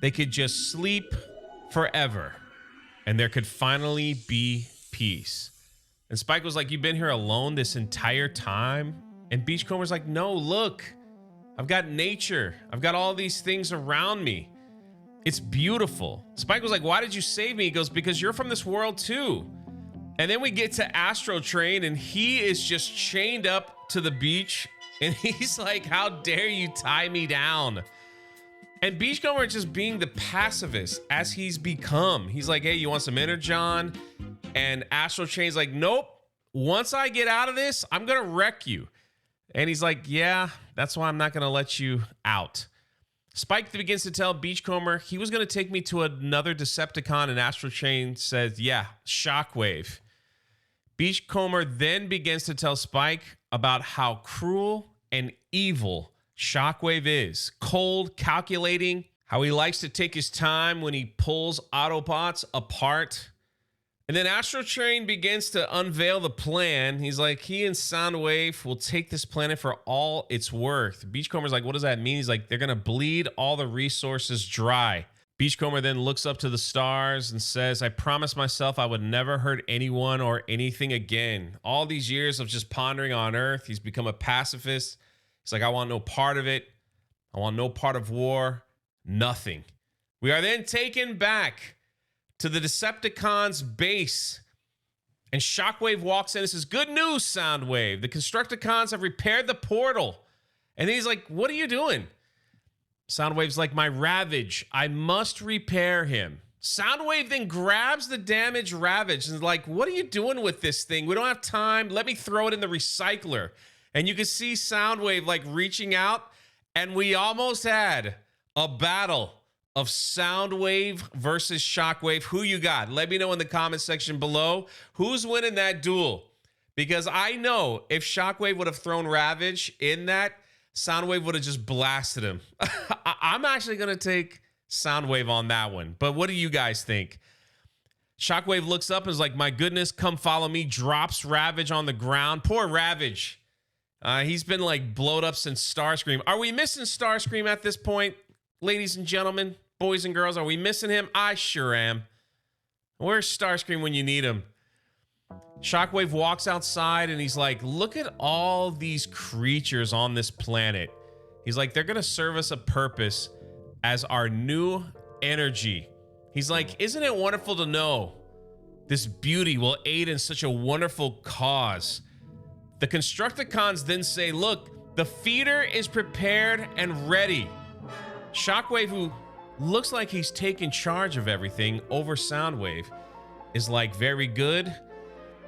they could just sleep forever. And there could finally be peace. And Spike was like, you've been here alone this entire time? And Beachcomber's like, no, look. I've got nature. I've got all these things around me. It's beautiful. Spike was like, why did you save me? He goes, because you're from this world too. And then we get to Astro Train, and he is just chained up to the beach. And he's like, how dare you tie me down? And Beachcomber is just being the pacifist as he's become. He's like, hey, you want some Energon? And Astro Train's like, nope. Once I get out of this, I'm going to wreck you. And he's like, yeah, that's why I'm not going to let you out. Spike begins to tell Beachcomber he was going to take me to another Decepticon, and Astro Train says, yeah, Shockwave. Beachcomber then begins to tell Spike about how cruel and evil Shockwave is. Cold, calculating, how he likes to take his time when he pulls Autobots apart. And then Astro Train begins to unveil the plan. He's like, he and Soundwave will take this planet for all it's worth. Beachcomber's like, what does that mean? He's like, they're going to bleed all the resources dry. Beachcomber then looks up to the stars and says, I promised myself I would never hurt anyone or anything again. All these years of just pondering on Earth, he's become a pacifist. He's like, I want no part of it. I want no part of war. Nothing. We are then taken back to the Decepticons' base. And Shockwave walks in and says, good news, Soundwave. The Constructicons have repaired the portal. And then he's like, what are you doing? Soundwave's like, my Ravage. I must repair him. Soundwave then grabs the damaged Ravage and is like, what are you doing with this thing? We don't have time. Let me throw it in the recycler. And you can see Soundwave like reaching out. And we almost had a battle of Soundwave versus Shockwave. Who you got? Let me know in the comment section below. Who's winning that duel? Because I know if Shockwave would have thrown Ravage in that, Soundwave would have just blasted him. I'm actually going to take Soundwave on that one. But what do you guys think? Shockwave looks up and is like, my goodness, come follow me. Drops Ravage on the ground. Poor Ravage. He's been like blowed up since Starscream. Are we missing Starscream at this point? Ladies and gentlemen, boys and girls, are we missing him? I sure am. Where's Starscream when you need him? Shockwave walks outside and he's like, look at all these creatures on this planet. He's like, they're going to serve us a purpose as our new energy. He's like, isn't it wonderful to know this beauty will aid in such a wonderful cause? The Constructicons then say, look, the feeder is prepared and ready. Shockwave, who looks like he's taking charge of everything over Soundwave, is like, very good.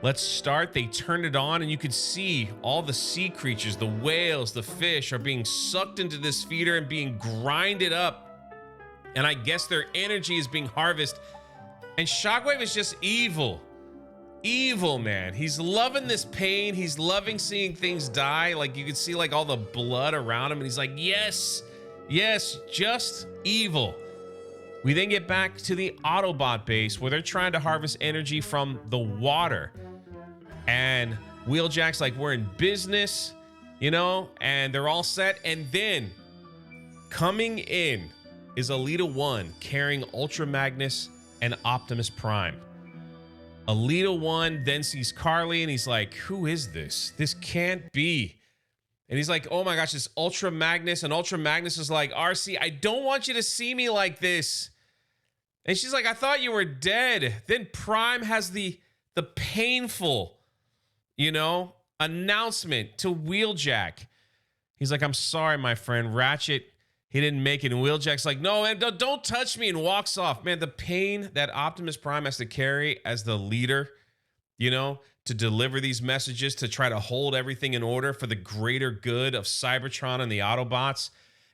Let's start. They turn it on and you can see all the sea creatures, the whales, the fish are being sucked into this feeder and being grinded up. And I guess their energy is being harvested. And Shockwave is just evil. Evil, man. He's loving this pain. He's loving seeing things die. Like you can see like all the blood around him. And he's like, yes. Yes, just evil. We then get back to the Autobot base where they're trying to harvest energy from the water. And Wheeljack's like, we're in business, you know, and they're all set. And then coming in is Elita 1 carrying Ultra Magnus and Optimus Prime. Elita 1 then sees Carly and he's like, who is this? This can't be. And he's like, oh my gosh, it's Ultra Magnus. And Ultra Magnus is like, RC, I don't want you to see me like this. And she's like, I thought you were dead. Then Prime has the painful, you know, announcement to Wheeljack. He's like, I'm sorry, my friend. Ratchet, he didn't make it. And Wheeljack's like, no, man, don't touch me, and walks off. Man, the pain that Optimus Prime has to carry as the leader, you know, to deliver these messages, to try to hold everything in order for the greater good of Cybertron and the Autobots.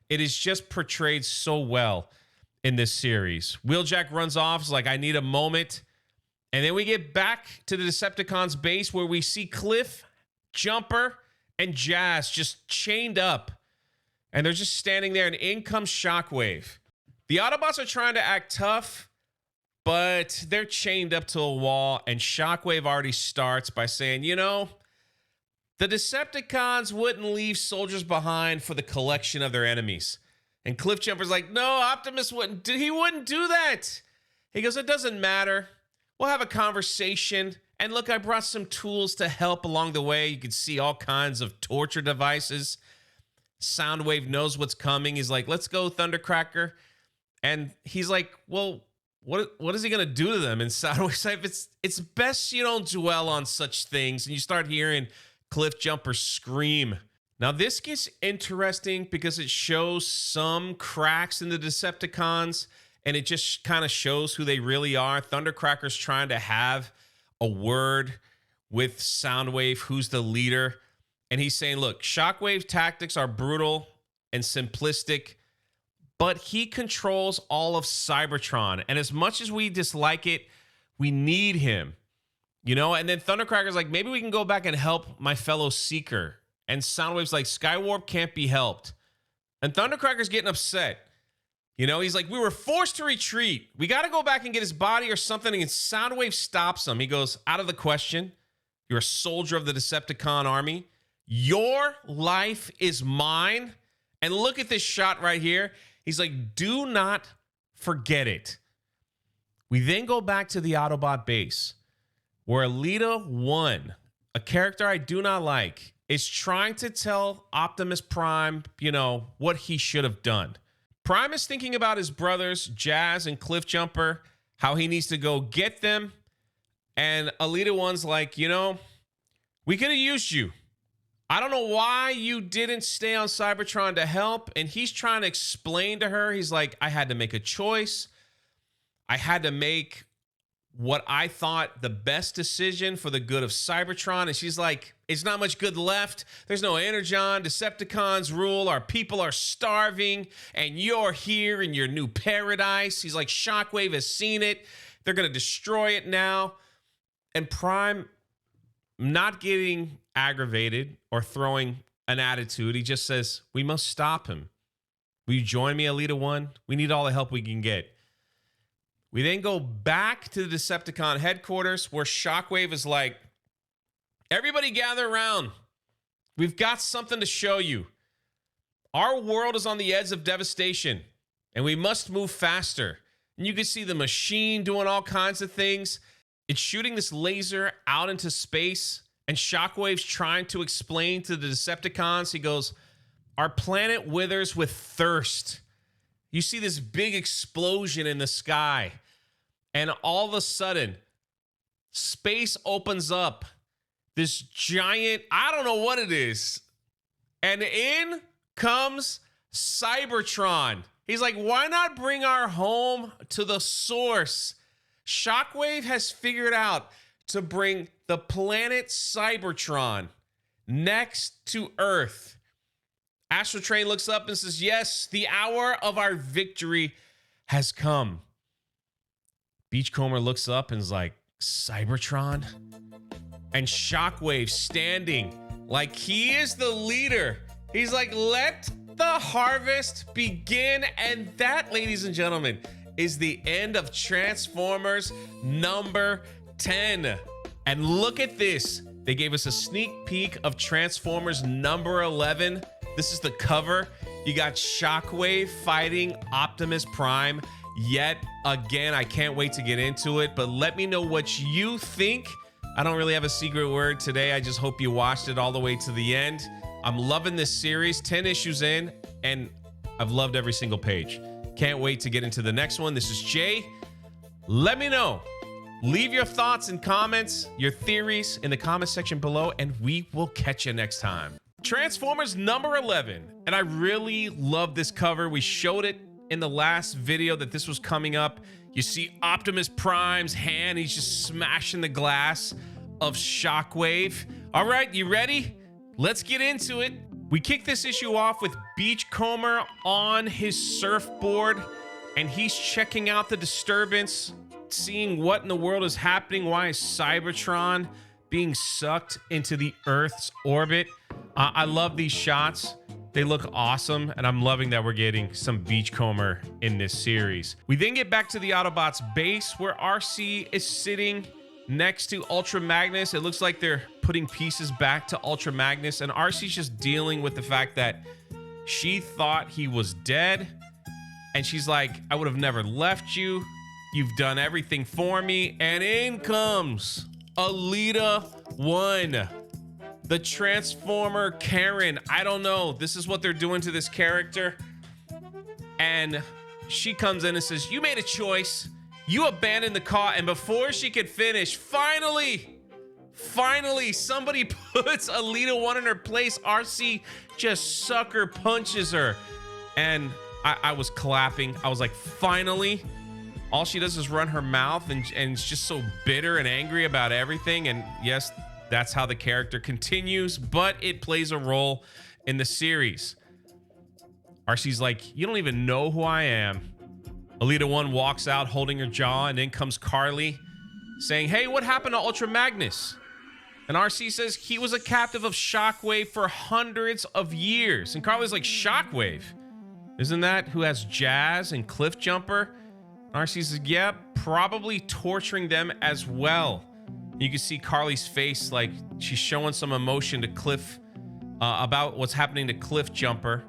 It is just portrayed so well in this series. Wheeljack runs off. It's like, I need a moment. And then we get back to the Decepticons base where we see Cliff, Jumper, and Jazz just chained up. And they're just standing there, and in comes Shockwave. The Autobots are trying to act tough, but they're chained up to a wall, and Shockwave already starts by saying, you know, the Decepticons wouldn't leave soldiers behind for the collection of their enemies. And Cliffjumper's like, no, Optimus wouldn't do that. He goes, it doesn't matter. We'll have a conversation. And look, I brought some tools to help along the way. You can see all kinds of torture devices. Soundwave knows what's coming. He's like, let's go, Thundercracker. And he's like, well, what is he gonna do to them? And Soundwave's like, it's best you don't dwell on such things. And you start hearing Cliffjumper scream. Now this gets interesting because it shows some cracks in the Decepticons, and it just kind of shows who they really are. Thundercracker's trying to have a word with Soundwave, who's the leader. And he's saying, look, Shockwave's tactics are brutal and simplistic, but he controls all of Cybertron. And as much as we dislike it, we need him. You know, and then Thundercracker's like, maybe we can go back and help my fellow Seeker. And Soundwave's like, Skywarp can't be helped. And Thundercracker's getting upset. You know, he's like, we were forced to retreat. We got to go back and get his body or something. And Soundwave stops him. He goes, out of the question. You're a soldier of the Decepticon army. Your life is mine. And look at this shot right here. He's like, do not forget it. We then go back to the Autobot base, where Alita 1, a character I do not like, is trying to tell Optimus Prime, you know, what he should have done. Prime is thinking about his brothers, Jazz and Cliffjumper, how he needs to go get them. And Alita 1's like, you know, we could have used you. I don't know why you didn't stay on Cybertron to help. And he's trying to explain to her. He's like, I had to make a choice. I had to make what I thought the best decision for the good of Cybertron. And she's like, it's not much good left. There's no Energon. Decepticons rule. Our people are starving. And you're here in your new paradise. He's like, Shockwave has seen it. They're going to destroy it now. And Prime, not getting aggravated or throwing an attitude, he just says, we must stop him. Will you join me, Alita 1? We need all the help we can get. We then go back to the Decepticon headquarters, where Shockwave is like, everybody gather around. We've got something to show you. Our world is on the edge of devastation, and we must move faster. And you can see the machine doing all kinds of things. It's shooting this laser out into space, and Shockwave's trying to explain to the Decepticons. He goes, our planet withers with thirst. You see this big explosion in the sky, and all of a sudden, space opens up. This giant, I don't know what it is. And in comes Cybertron. He's like, why not bring our home to the source? Shockwave has figured out to bring the planet Cybertron next to Earth. Astro Train looks up and says, yes, the hour of our victory has come. Beachcomber looks up and is like, Cybertron? And Shockwave standing like he is the leader. He's like, let the harvest begin. And that, ladies and gentlemen, is the end of Transformers number 10. And look at this. They gave us a sneak peek of Transformers number 11. This is the cover. You got Shockwave fighting Optimus Prime yet again. I can't wait to get into it, but let me know what you think. I don't really have a secret word today. I just hope you watched it all the way to the end. I'm loving this series, 10 issues in, and I've loved every single page. Can't wait to get into the next one. This is Jay. Let me know. Leave your thoughts and comments, your theories in the comment section below, and we will catch you next time. Transformers number 11. And I really love this cover. We showed it in the last video that this was coming up. You see Optimus Prime's hand. He's just smashing the glass of Shockwave. All right, you ready? Let's get into it. We kick this issue off with Beachcomber on his surfboard, and he's checking out the disturbance, seeing what in the world is happening. Why is Cybertron being sucked into the Earth's orbit? I love these shots. They look awesome, and I'm loving that we're getting some Beachcomber in this series. We then get back to the Autobots base, where RC is sitting next to Ultra Magnus. It looks like they're putting pieces back to Ultra Magnus, and RC's just dealing with the fact that she thought he was dead, and she's like, I would have never left you. You've done everything for me. And in comes Alita 1. The Transformer Karen. I don't know. This is what they're doing to this character. And she comes in and says, you made a choice. You abandoned the car. And before she could finish, finally, somebody puts Alita 1 in her place. RC just sucker punches her. And I was clapping. I was like, finally. All she does is run her mouth and it's just so bitter and angry about everything. And yes, that's how the character continues, but it plays a role in the series. RC's like, you don't even know who I am. Alita 1 walks out holding her jaw, and then comes Carly saying, hey, what happened to Ultra Magnus? And RC says he was a captive of Shockwave for hundreds of years. And Carly's like, Shockwave? Isn't that who has Jazz and Cliff Jumper? And RC says, yeah, probably torturing them as well. You can see Carly's face, like she's showing some emotion to Cliff about what's happening to Cliff Jumper.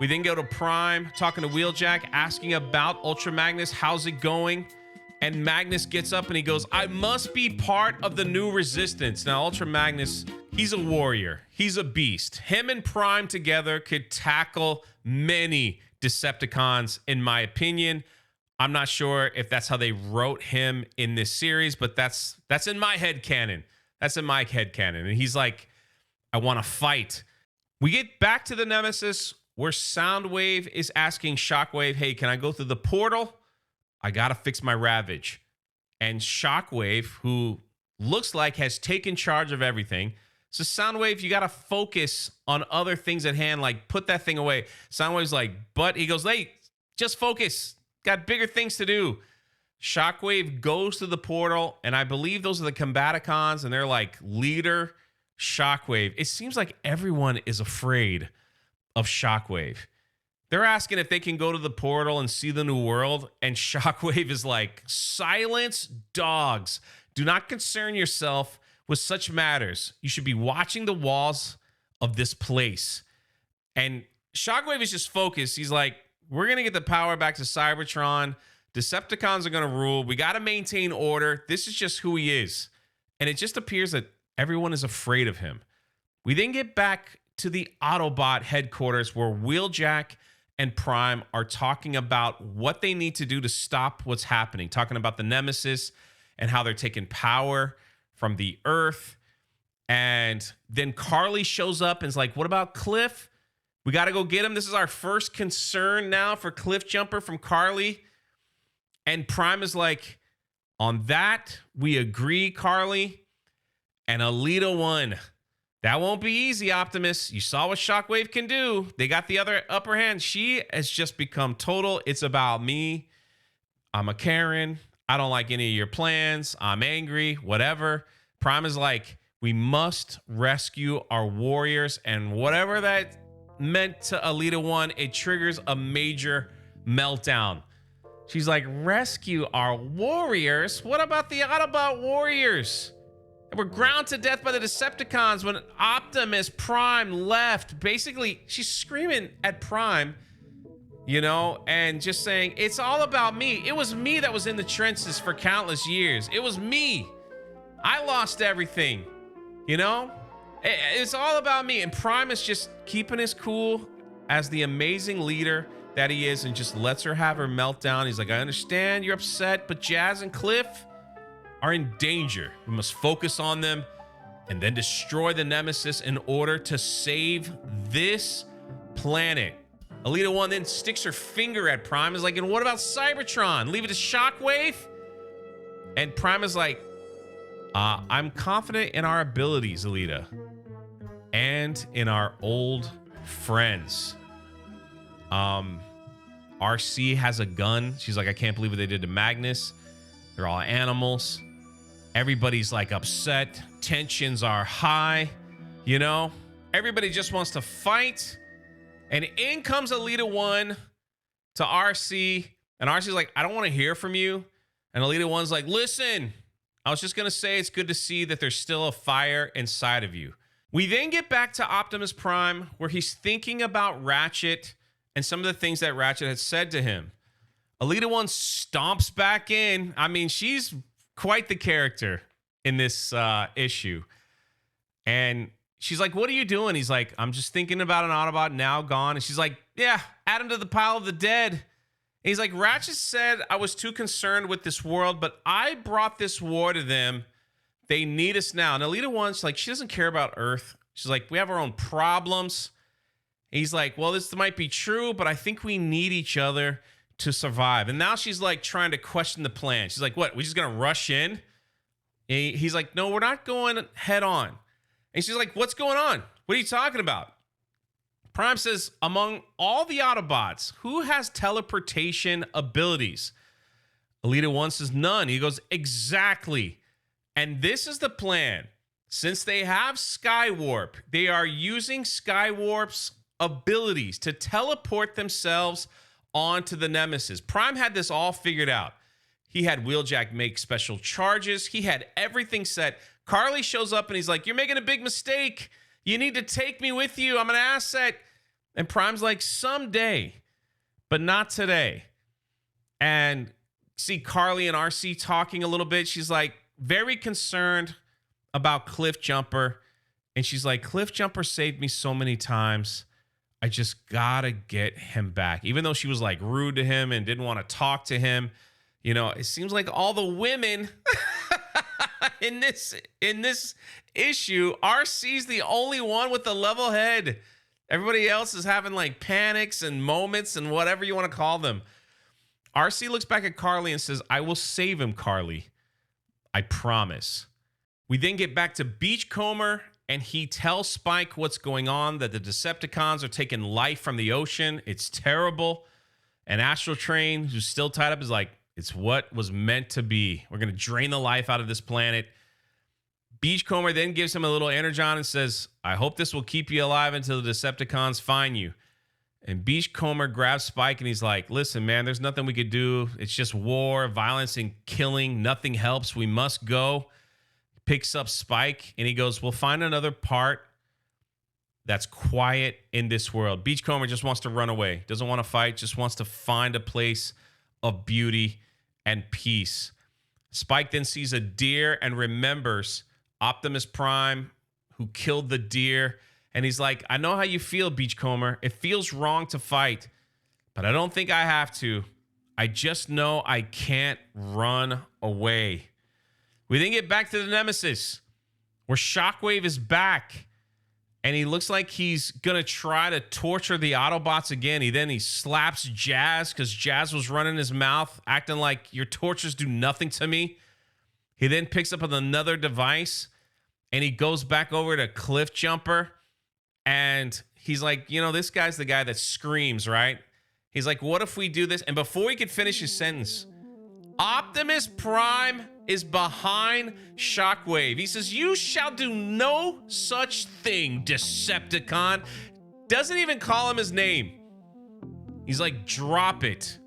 We then go to Prime, talking to Wheeljack, asking about Ultra Magnus, how's it going? And Magnus gets up and he goes, I must be part of the new resistance. Now, Ultra Magnus, he's a warrior. He's a beast. Him and Prime together could tackle many Decepticons, in my opinion. I'm not sure if that's how they wrote him in this series, but that's in my head canon. That's in my head canon. And he's like, I want to fight. We get back to the Nemesis, where Soundwave is asking Shockwave, hey, can I go through the portal? I gotta fix my Ravage. And Shockwave, who looks like has taken charge of everything, says, Soundwave, you gotta focus on other things at hand, like put that thing away. Soundwave's like, but he goes, hey, just focus. Got bigger things to do. Shockwave goes to the portal, and I believe those are the Combaticons, and they're like, leader Shockwave. It seems like everyone is afraid of Shockwave. They're asking if they can go to the portal and see the new world, and Shockwave is like, silence dogs. Do not concern yourself with such matters. You should be watching the walls of this place. And Shockwave is just focused. He's like, we're going to get the power back to Cybertron. Decepticons are going to rule. We got to maintain order. This is just who he is. And it just appears that everyone is afraid of him. We then get back to the Autobot headquarters, where Wheeljack and Prime are talking about what they need to do to stop what's happening, talking about the Nemesis and how they're taking power from the Earth. And then Carly shows up and is like, what about Cliff? We got to go get him. This is our first concern now for Cliff Jumper from Carly. And Prime is like, on that, we agree, Carly. And Alita 1. That won't be easy, Optimus. You saw what Shockwave can do. They got the other upper hand. She has just become total. It's about me. I'm a Karen. I don't like any of your plans. I'm angry, whatever. Prime is like, we must rescue our warriors. And whatever that meant to Alita 1, it triggers a major meltdown. She's like, rescue our warriors? What about the Autobot warriors? And we're ground to death by the Decepticons when Optimus Prime left. Basically, she's screaming at Prime, you know, and just saying, it's all about me. It was me that was in the trenches for countless years. It was me. I lost everything, you know? It's all about me. And Prime is just keeping his cool as the amazing leader that he is, and just lets her have her meltdown. He's like, I understand you're upset, but Jazz and Cliff are in danger. We must focus on them and then destroy the Nemesis in order to save this planet. Alita 1 then sticks her finger at Prime. Is like, and what about Cybertron? Leave it to Shockwave? And Prime is like, I'm confident in our abilities, Alita, and in our old friends. RC has a gun. She's like, I can't believe what they did to Magnus. They're all animals. Everybody's like upset. Tensions are high. You know, everybody just wants to fight. And in comes Alita 1 to RC. And RC's like, I don't want to hear from you. And Alita 1's like, listen, I was just going to say it's good to see that there's still a fire inside of you. We then get back to Optimus Prime, where he's thinking about Ratchet and some of the things that Ratchet had said to him. Alita 1 stomps back in. I mean, she's quite the character in this issue. And she's like, what are you doing? He's like, I'm just thinking about an Autobot now gone. And she's like, yeah, add him to the pile of the dead. He's like, Ratchet said I was too concerned with this world, but I brought this war to them. They need us now. And Alita One's like, she doesn't care about Earth. She's like, we have our own problems. He's like, well, this might be true, but I think we need each other to survive. And now she's like trying to question the plan. She's like, what? We're just going to rush in? And he's like, no, we're not going head on. And she's like, what's going on? What are you talking about? Prime says, among all the Autobots, who has teleportation abilities? Alita 1 says, none. He goes, exactly. And this is the plan. Since they have Skywarp, they are using Skywarp's abilities to teleport themselves onto the Nemesis. Prime had this all figured out. He had Wheeljack make special charges. He had everything set. Carly shows up and he's like, you're making a big mistake. You need to take me with you. I'm an asset. And Prime's like, someday, but not today. And see Carly and RC talking a little bit. She's like very concerned about Cliff Jumper. And she's like, Cliff Jumper saved me so many times. I just gotta get him back. Even though she was like rude to him and didn't want to talk to him. You know, it seems like all the women in this issue, RC's the only one with a level head. Everybody else is having like panics and moments and whatever you want to call them. RC looks back at Carly and says, I will save him, Carly. I promise. We then get back to Beachcomber and he tells Spike what's going on, that the Decepticons are taking life from the ocean. It's terrible. And Astral Train, who's still tied up, is like, it's what was meant to be. We're going to drain the life out of this planet. Beachcomber then gives him a little energon and says, I hope this will keep you alive until the Decepticons find you. And Beachcomber grabs Spike and he's like, listen, man, there's nothing we could do. It's just war, violence, and killing. Nothing helps. We must go. Picks up Spike and he goes, we'll find another part that's quiet in this world. Beachcomber just wants to run away. Doesn't want to fight. Just wants to find a place of beauty and peace. Spike then sees a deer and remembers Optimus Prime, who killed the deer. And he's like, I know how you feel, Beachcomber. It feels wrong to fight, but I don't think I have to. I just know I can't run away. We then get back to the Nemesis, where Shockwave is back. And he looks like he's going to try to torture the Autobots again. He slaps Jazz because Jazz was running his mouth, acting like your tortures do nothing to me. He then picks up another device and he goes back over to Cliff Jumper. And he's like, you know, this guy's the guy that screams, right? He's like, what if we do this? And before he could finish his sentence, Optimus Prime is behind Shockwave. He says, you shall do no such thing, Decepticon. Doesn't even call him his name. He's like, drop it.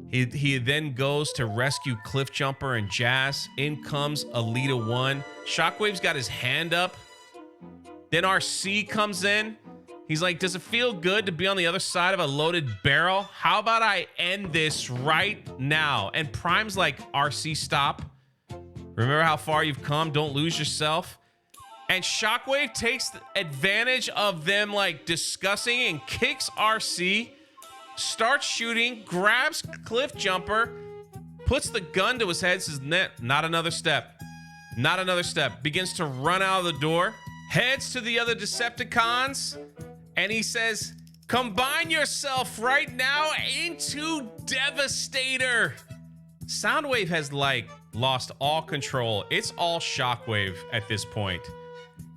He then goes to rescue Cliff Jumper and Jazz. In comes Alita 1. Shockwave's got his hand up. Then RC comes in. He's like, does it feel good to be on the other side of a loaded barrel? How about I end this right now? And Prime's like, RC, stop. Remember how far you've come. Don't lose yourself. And Shockwave takes advantage of them like discussing and kicks RC, starts shooting, grabs Cliff Jumper, puts the gun to his head, says, not another step. Not another step. Begins to run out of the door, heads to the other Decepticons, and he says, combine yourself right now into Devastator. Soundwave has like lost all control. It's all Shockwave at this point.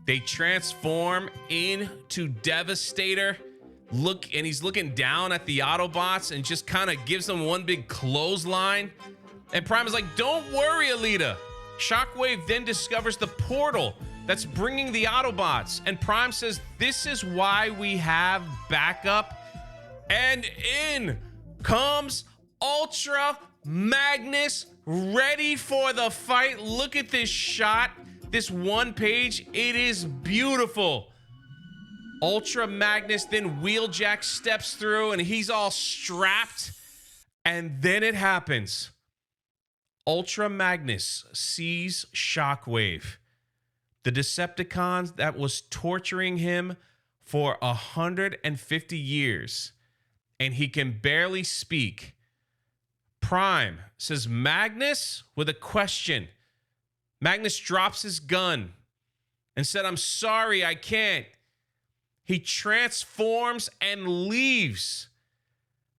They transform into Devastator. Look, and he's looking down at the Autobots and just kind of gives them one big clothesline. And Prime is like, don't worry, Alita. Shockwave then discovers the portal that's bringing the Autobots. And Prime says, this is why we have backup. And in comes Ultra Magnus, ready for the fight. Look at this shot, this one page. It is beautiful. Ultra Magnus, then Wheeljack steps through and he's all strapped. And then it happens. Ultra Magnus sees Shockwave, the Decepticons that was torturing him for 150 years, and he can barely speak. Prime says, Magnus, with a question. Magnus drops his gun and said, I'm sorry, I can't. He transforms and leaves.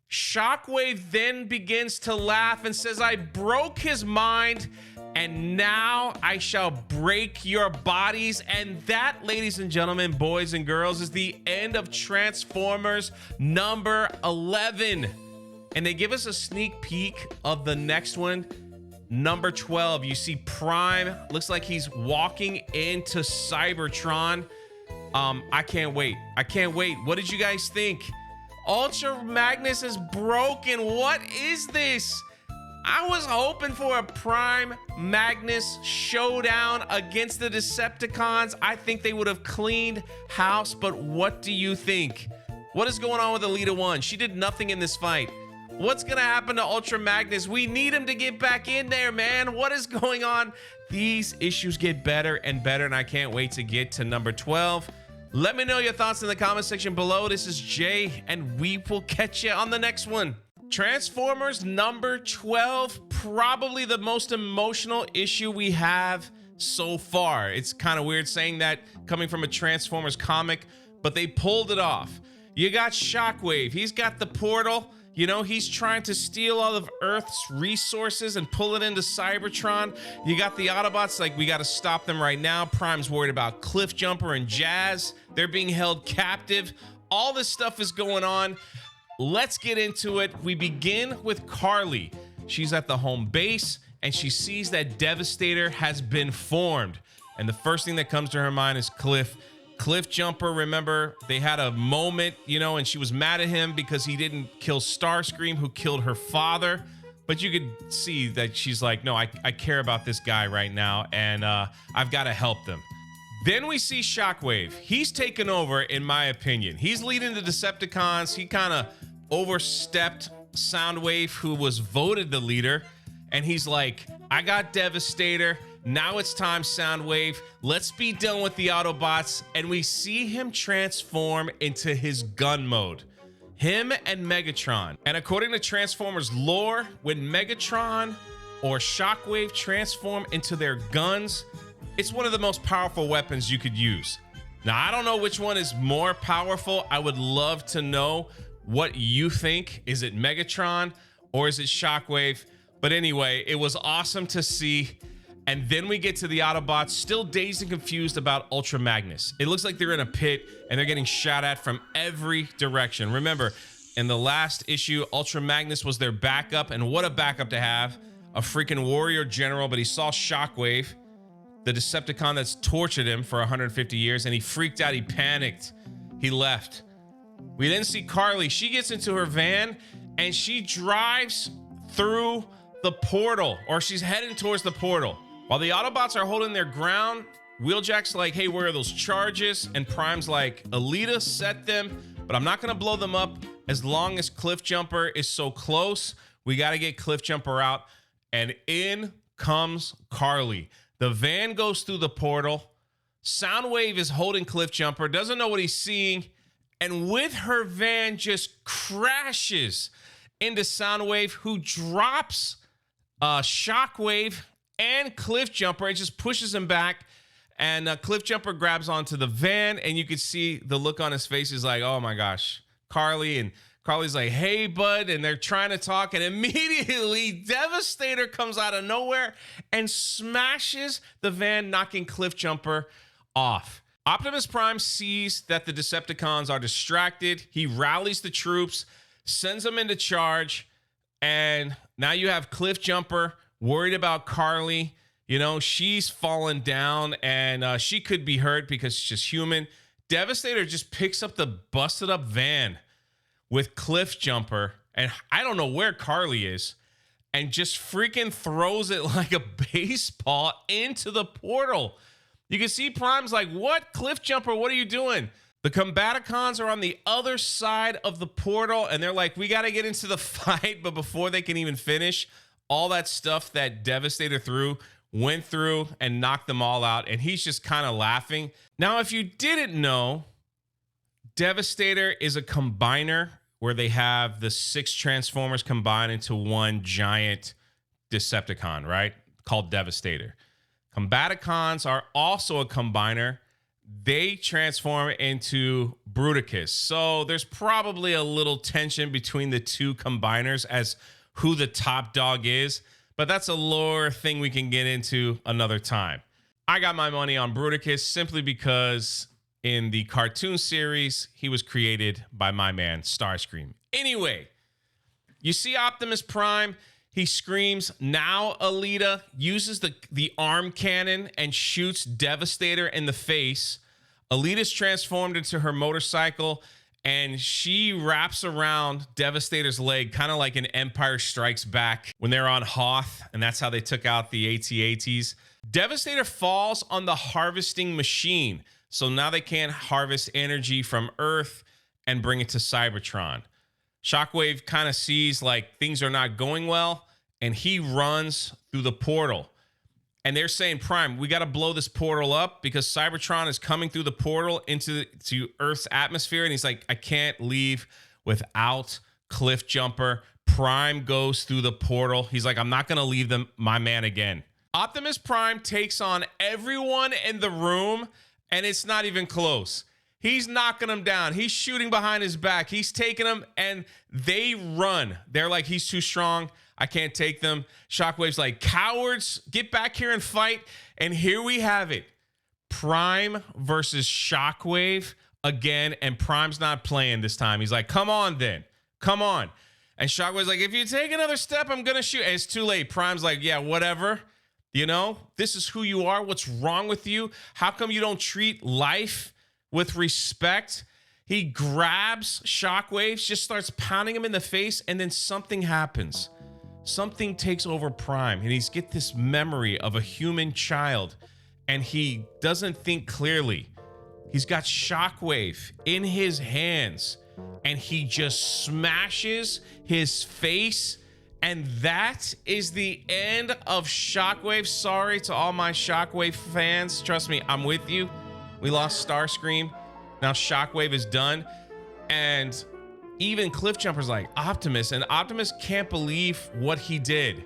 Shockwave then begins to laugh and says, I broke his mind, and now I shall break your bodies. And that, ladies and gentlemen, boys and girls, is the end of Transformers number 11. And they give us a sneak peek of the next one, number 12. You see Prime, looks like he's walking into Cybertron. I can't wait. I can't wait. What did you guys think? Ultra Magnus is broken. What is this? I was hoping for a Prime Magnus showdown against the Decepticons. I think they would have cleaned house, but what do you think? What is going on with Elita 1? She did nothing in this fight. What's gonna happen to Ultra Magnus? We need him to get back in there, man. What is going on? These issues get better and better, and I can't wait to get to number 12. Let me know your thoughts in the comment section below. This is Jay, and we will catch you on the next one. Transformers number 12, probably the most emotional issue we have so far. It's kind of weird saying that coming from a Transformers comic, but they pulled it off. You got Shockwave. He's got the portal. You know, he's trying to steal all of Earth's resources and pull it into Cybertron. You got the Autobots like, we got to stop them right now. Prime's worried about Cliffjumper and Jazz. They're being held captive. All this stuff is going on. Let's get into it. We begin with Carly. She's at the home base and she sees that Devastator has been formed. And the first thing that comes to her mind is Cliffjumper. Remember, they had a moment, you know, and she was mad at him because he didn't kill Starscream, who killed her father. But you could see that she's like, no, I care about this guy right now, and I've got to help them. Then we see Shockwave. He's taken over, in my opinion. He's leading the Decepticons. He kind of overstepped Soundwave, who was voted the leader. And he's like, I got Devastator. Now it's time, Soundwave. Let's be done with the Autobots. And we see him transform into his gun mode. Him and Megatron. And according to Transformers lore, when Megatron or Shockwave transform into their guns, it's one of the most powerful weapons you could use. Now, I don't know which one is more powerful. I would love to know what you think. Is it Megatron or is it Shockwave? But anyway, it was awesome to see. And then we get to the Autobots, still dazed and confused about Ultra Magnus. It looks like they're in a pit and they're getting shot at from every direction. Remember, in the last issue, Ultra Magnus was their backup, and what a backup to have. A freaking warrior general, but he saw Shockwave, the Decepticon that's tortured him for 150 years, and he freaked out, he panicked, he left. We then see Carly. She gets into her van and she drives through the portal, or she's heading towards the portal. While the Autobots are holding their ground, Wheeljack's like, hey, where are those charges? And Prime's like, Elita set them, but I'm not gonna blow them up as long as Cliffjumper is so close. We gotta get Cliffjumper out. And in comes Carly. The van goes through the portal. Soundwave is holding Cliffjumper, doesn't know what he's seeing, and with her van just crashes into Soundwave, who drops Shockwave and Cliffjumper. It just pushes him back, and Cliffjumper grabs onto the van, and you can see the look on his face is like, oh my gosh, Carly. And Carly's like, hey, bud, and they're trying to talk, and immediately Devastator comes out of nowhere and smashes the van, knocking Cliffjumper off. Optimus Prime sees that the Decepticons are distracted. He rallies the troops, sends them into charge, and now you have Cliffjumper worried about Carly. You know, she's fallen down, and she could be hurt because she's just human. Devastator just picks up the busted up van with Cliffjumper, and I don't know where Carly is, and just freaking throws it like a baseball into the portal. You can see Prime's like, what? Cliffjumper, what are you doing? The Combaticons are on the other side of the portal, and they're like, we got to get into the fight. But before they can even finish, all that stuff that Devastator threw went through and knocked them all out, and he's just kind of laughing. Now, if you didn't know, Devastator is a combiner where they have the 6 Transformers combined into one giant Decepticon, right? Called Devastator. Combaticons are also a combiner. They transform into Bruticus. So there's probably a little tension between the 2 combiners as who the top dog is, but that's a lore thing we can get into another time. I got my money on Bruticus simply because in the cartoon series, he was created by my man Starscream. Anyway, you see Optimus Prime, he screams, now Alita uses the arm cannon and shoots Devastator in the face. Alita's transformed into her motorcycle and she wraps around Devastator's leg, kind of like an Empire Strikes Back when they're on Hoth, and that's how they took out the AT-ATs. Devastator falls on the harvesting machine, so now they can't harvest energy from Earth and bring it to Cybertron. Shockwave kind of sees like things are not going well, and he runs through the portal. And they're saying, Prime, we got to blow this portal up because Cybertron is coming through the portal into Earth's atmosphere. And he's like, I can't leave without Cliff Jumper. Prime goes through the portal. He's like, I'm not going to leave them, my man, again. Optimus Prime takes on everyone in the room, and it's not even close. He's knocking them down. He's shooting behind his back. He's taking them, and they run. They're like, he's too strong. I can't take them. Shockwave's like, cowards, get back here and fight. And here we have it. Prime versus Shockwave again, and Prime's not playing this time. He's like, come on then. Come on. And Shockwave's like, if you take another step, I'm going to shoot. And it's too late. Prime's like, yeah, whatever. You know, this is who you are. What's wrong with you? How come you don't treat life with respect? He grabs Shockwave, just starts pounding him in the face, and then something happens. Something takes over Prime, and he's get this memory of a human child, and he doesn't think clearly. He's got Shockwave in his hands, and he just smashes his face, and that is the end of Shockwave. Sorry to all my Shockwave fans. Trust me, I'm with you. We lost Starscream. Now Shockwave is done, and even Cliff Jumper's like, Optimus, and Optimus can't believe what he did.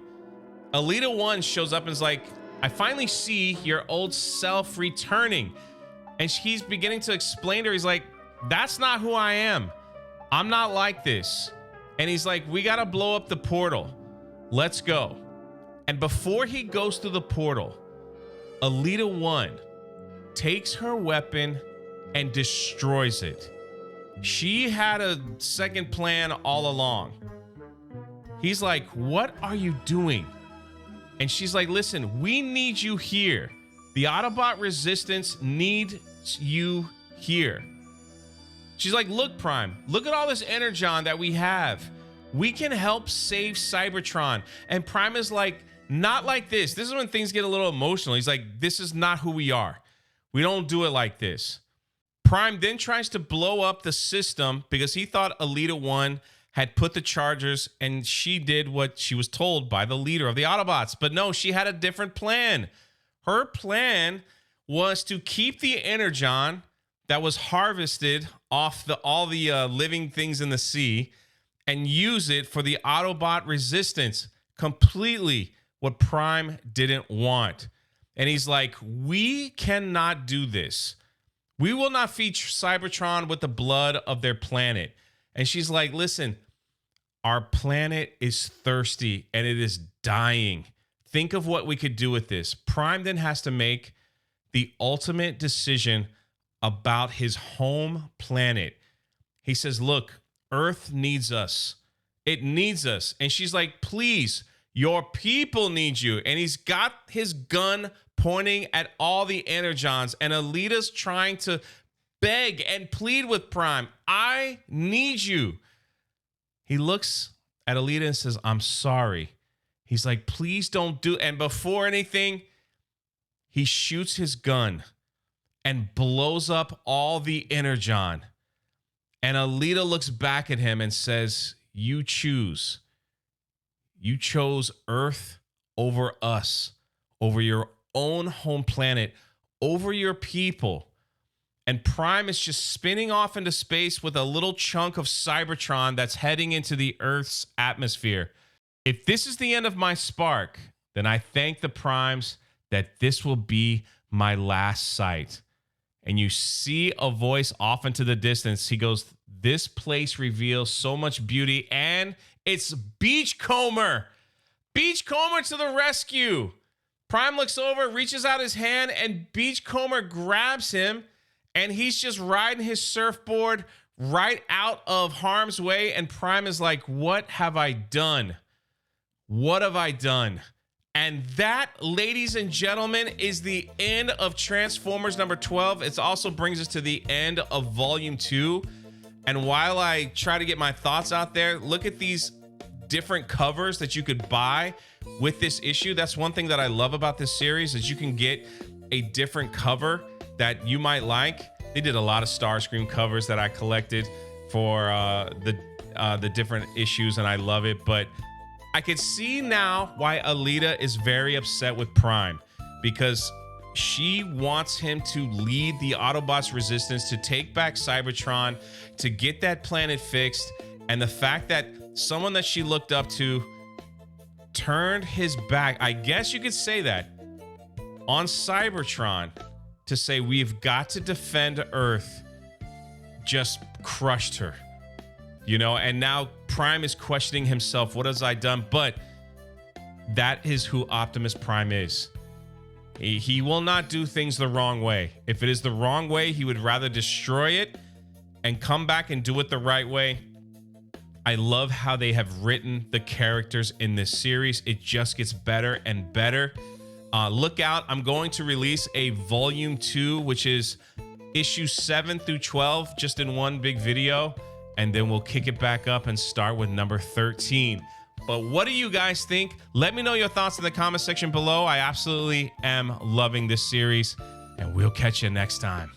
Alita 1 shows up and is like, I finally see your old self returning. And he's beginning to explain to her, he's like, that's not who I am. I'm not like this. And he's like, we gotta blow up the portal. Let's go. And before he goes through the portal, Alita 1 takes her weapon and destroys it. She had a second plan all along. He's like, what are you doing? And she's like, listen, we need you here. The Autobot resistance needs you here. She's like, look, Prime, look at all this energon that we have. We can help save Cybertron. And Prime is like, not like this. This is when things get a little emotional. He's like, this is not who we are. We don't do it like this. Prime then tries to blow up the system because he thought Alita 1 had put the chargers, and she did what she was told by the leader of the Autobots. But no, she had a different plan. Her plan was to keep the energon that was harvested off all the living things in the sea and use it for the Autobot resistance. Completely what Prime didn't want. And he's like, we cannot do this. We will not feed Cybertron with the blood of their planet. And she's like, listen, our planet is thirsty and it is dying. Think of what we could do with this. Prime then has to make the ultimate decision about his home planet. He says, look, Earth needs us. It needs us. And she's like, please, your people need you. And he's got his gun pointing at all the energons, and Alita's trying to beg and plead with Prime. I need you. He looks at Alita and says, I'm sorry. He's like, please don't do. And before anything, he shoots his gun and blows up all the energon. And Alita looks back at him and says, you choose. You chose Earth over us, over your own home planet, over your people. and Prime is just spinning off into space with a little chunk of Cybertron that's heading into the Earth's atmosphere. If this is the end of my spark, then I thank the Primes that this will be my last sight. And you see a voice off into the distance. He goes, "This place reveals so much beauty," and it's Beachcomber. Beachcomber to the rescue. Prime looks over, reaches out his hand, and Beachcomber grabs him, and he's just riding his surfboard right out of harm's way. And Prime is like, "What have I done? What have I done?" And that, ladies and gentlemen, is the end of Transformers number 12. It also brings us to the end of Volume 2. And while I try to get my thoughts out there, look at these different covers that you could buy with this issue. That's one thing that I love about this series, is you can get a different cover that you might like. They did a lot of Starscream covers that I collected for the different issues, and I love it. But I could see now why Alita is very upset with Prime, because she wants him to lead the Autobots resistance, to take back Cybertron, to get that planet fixed. And the fact that someone that she looked up to turned his back, I guess you could say that, on Cybertron to say we've got to defend Earth, just crushed her. You know, and now Prime is questioning himself. What has I done? But that is who Optimus Prime is. He will not do things the wrong way. If it is the wrong way, he would rather destroy it and come back and do it the right way. I love how they have written the characters in this series. It just gets better and better. Look out. I'm going to release a Volume 2, which is issue 7 through 12, just in one big video. And then we'll kick it back up and start with number 13. But what do you guys think? Let me know your thoughts in the comment section below. I absolutely am loving this series, and we'll catch you next time.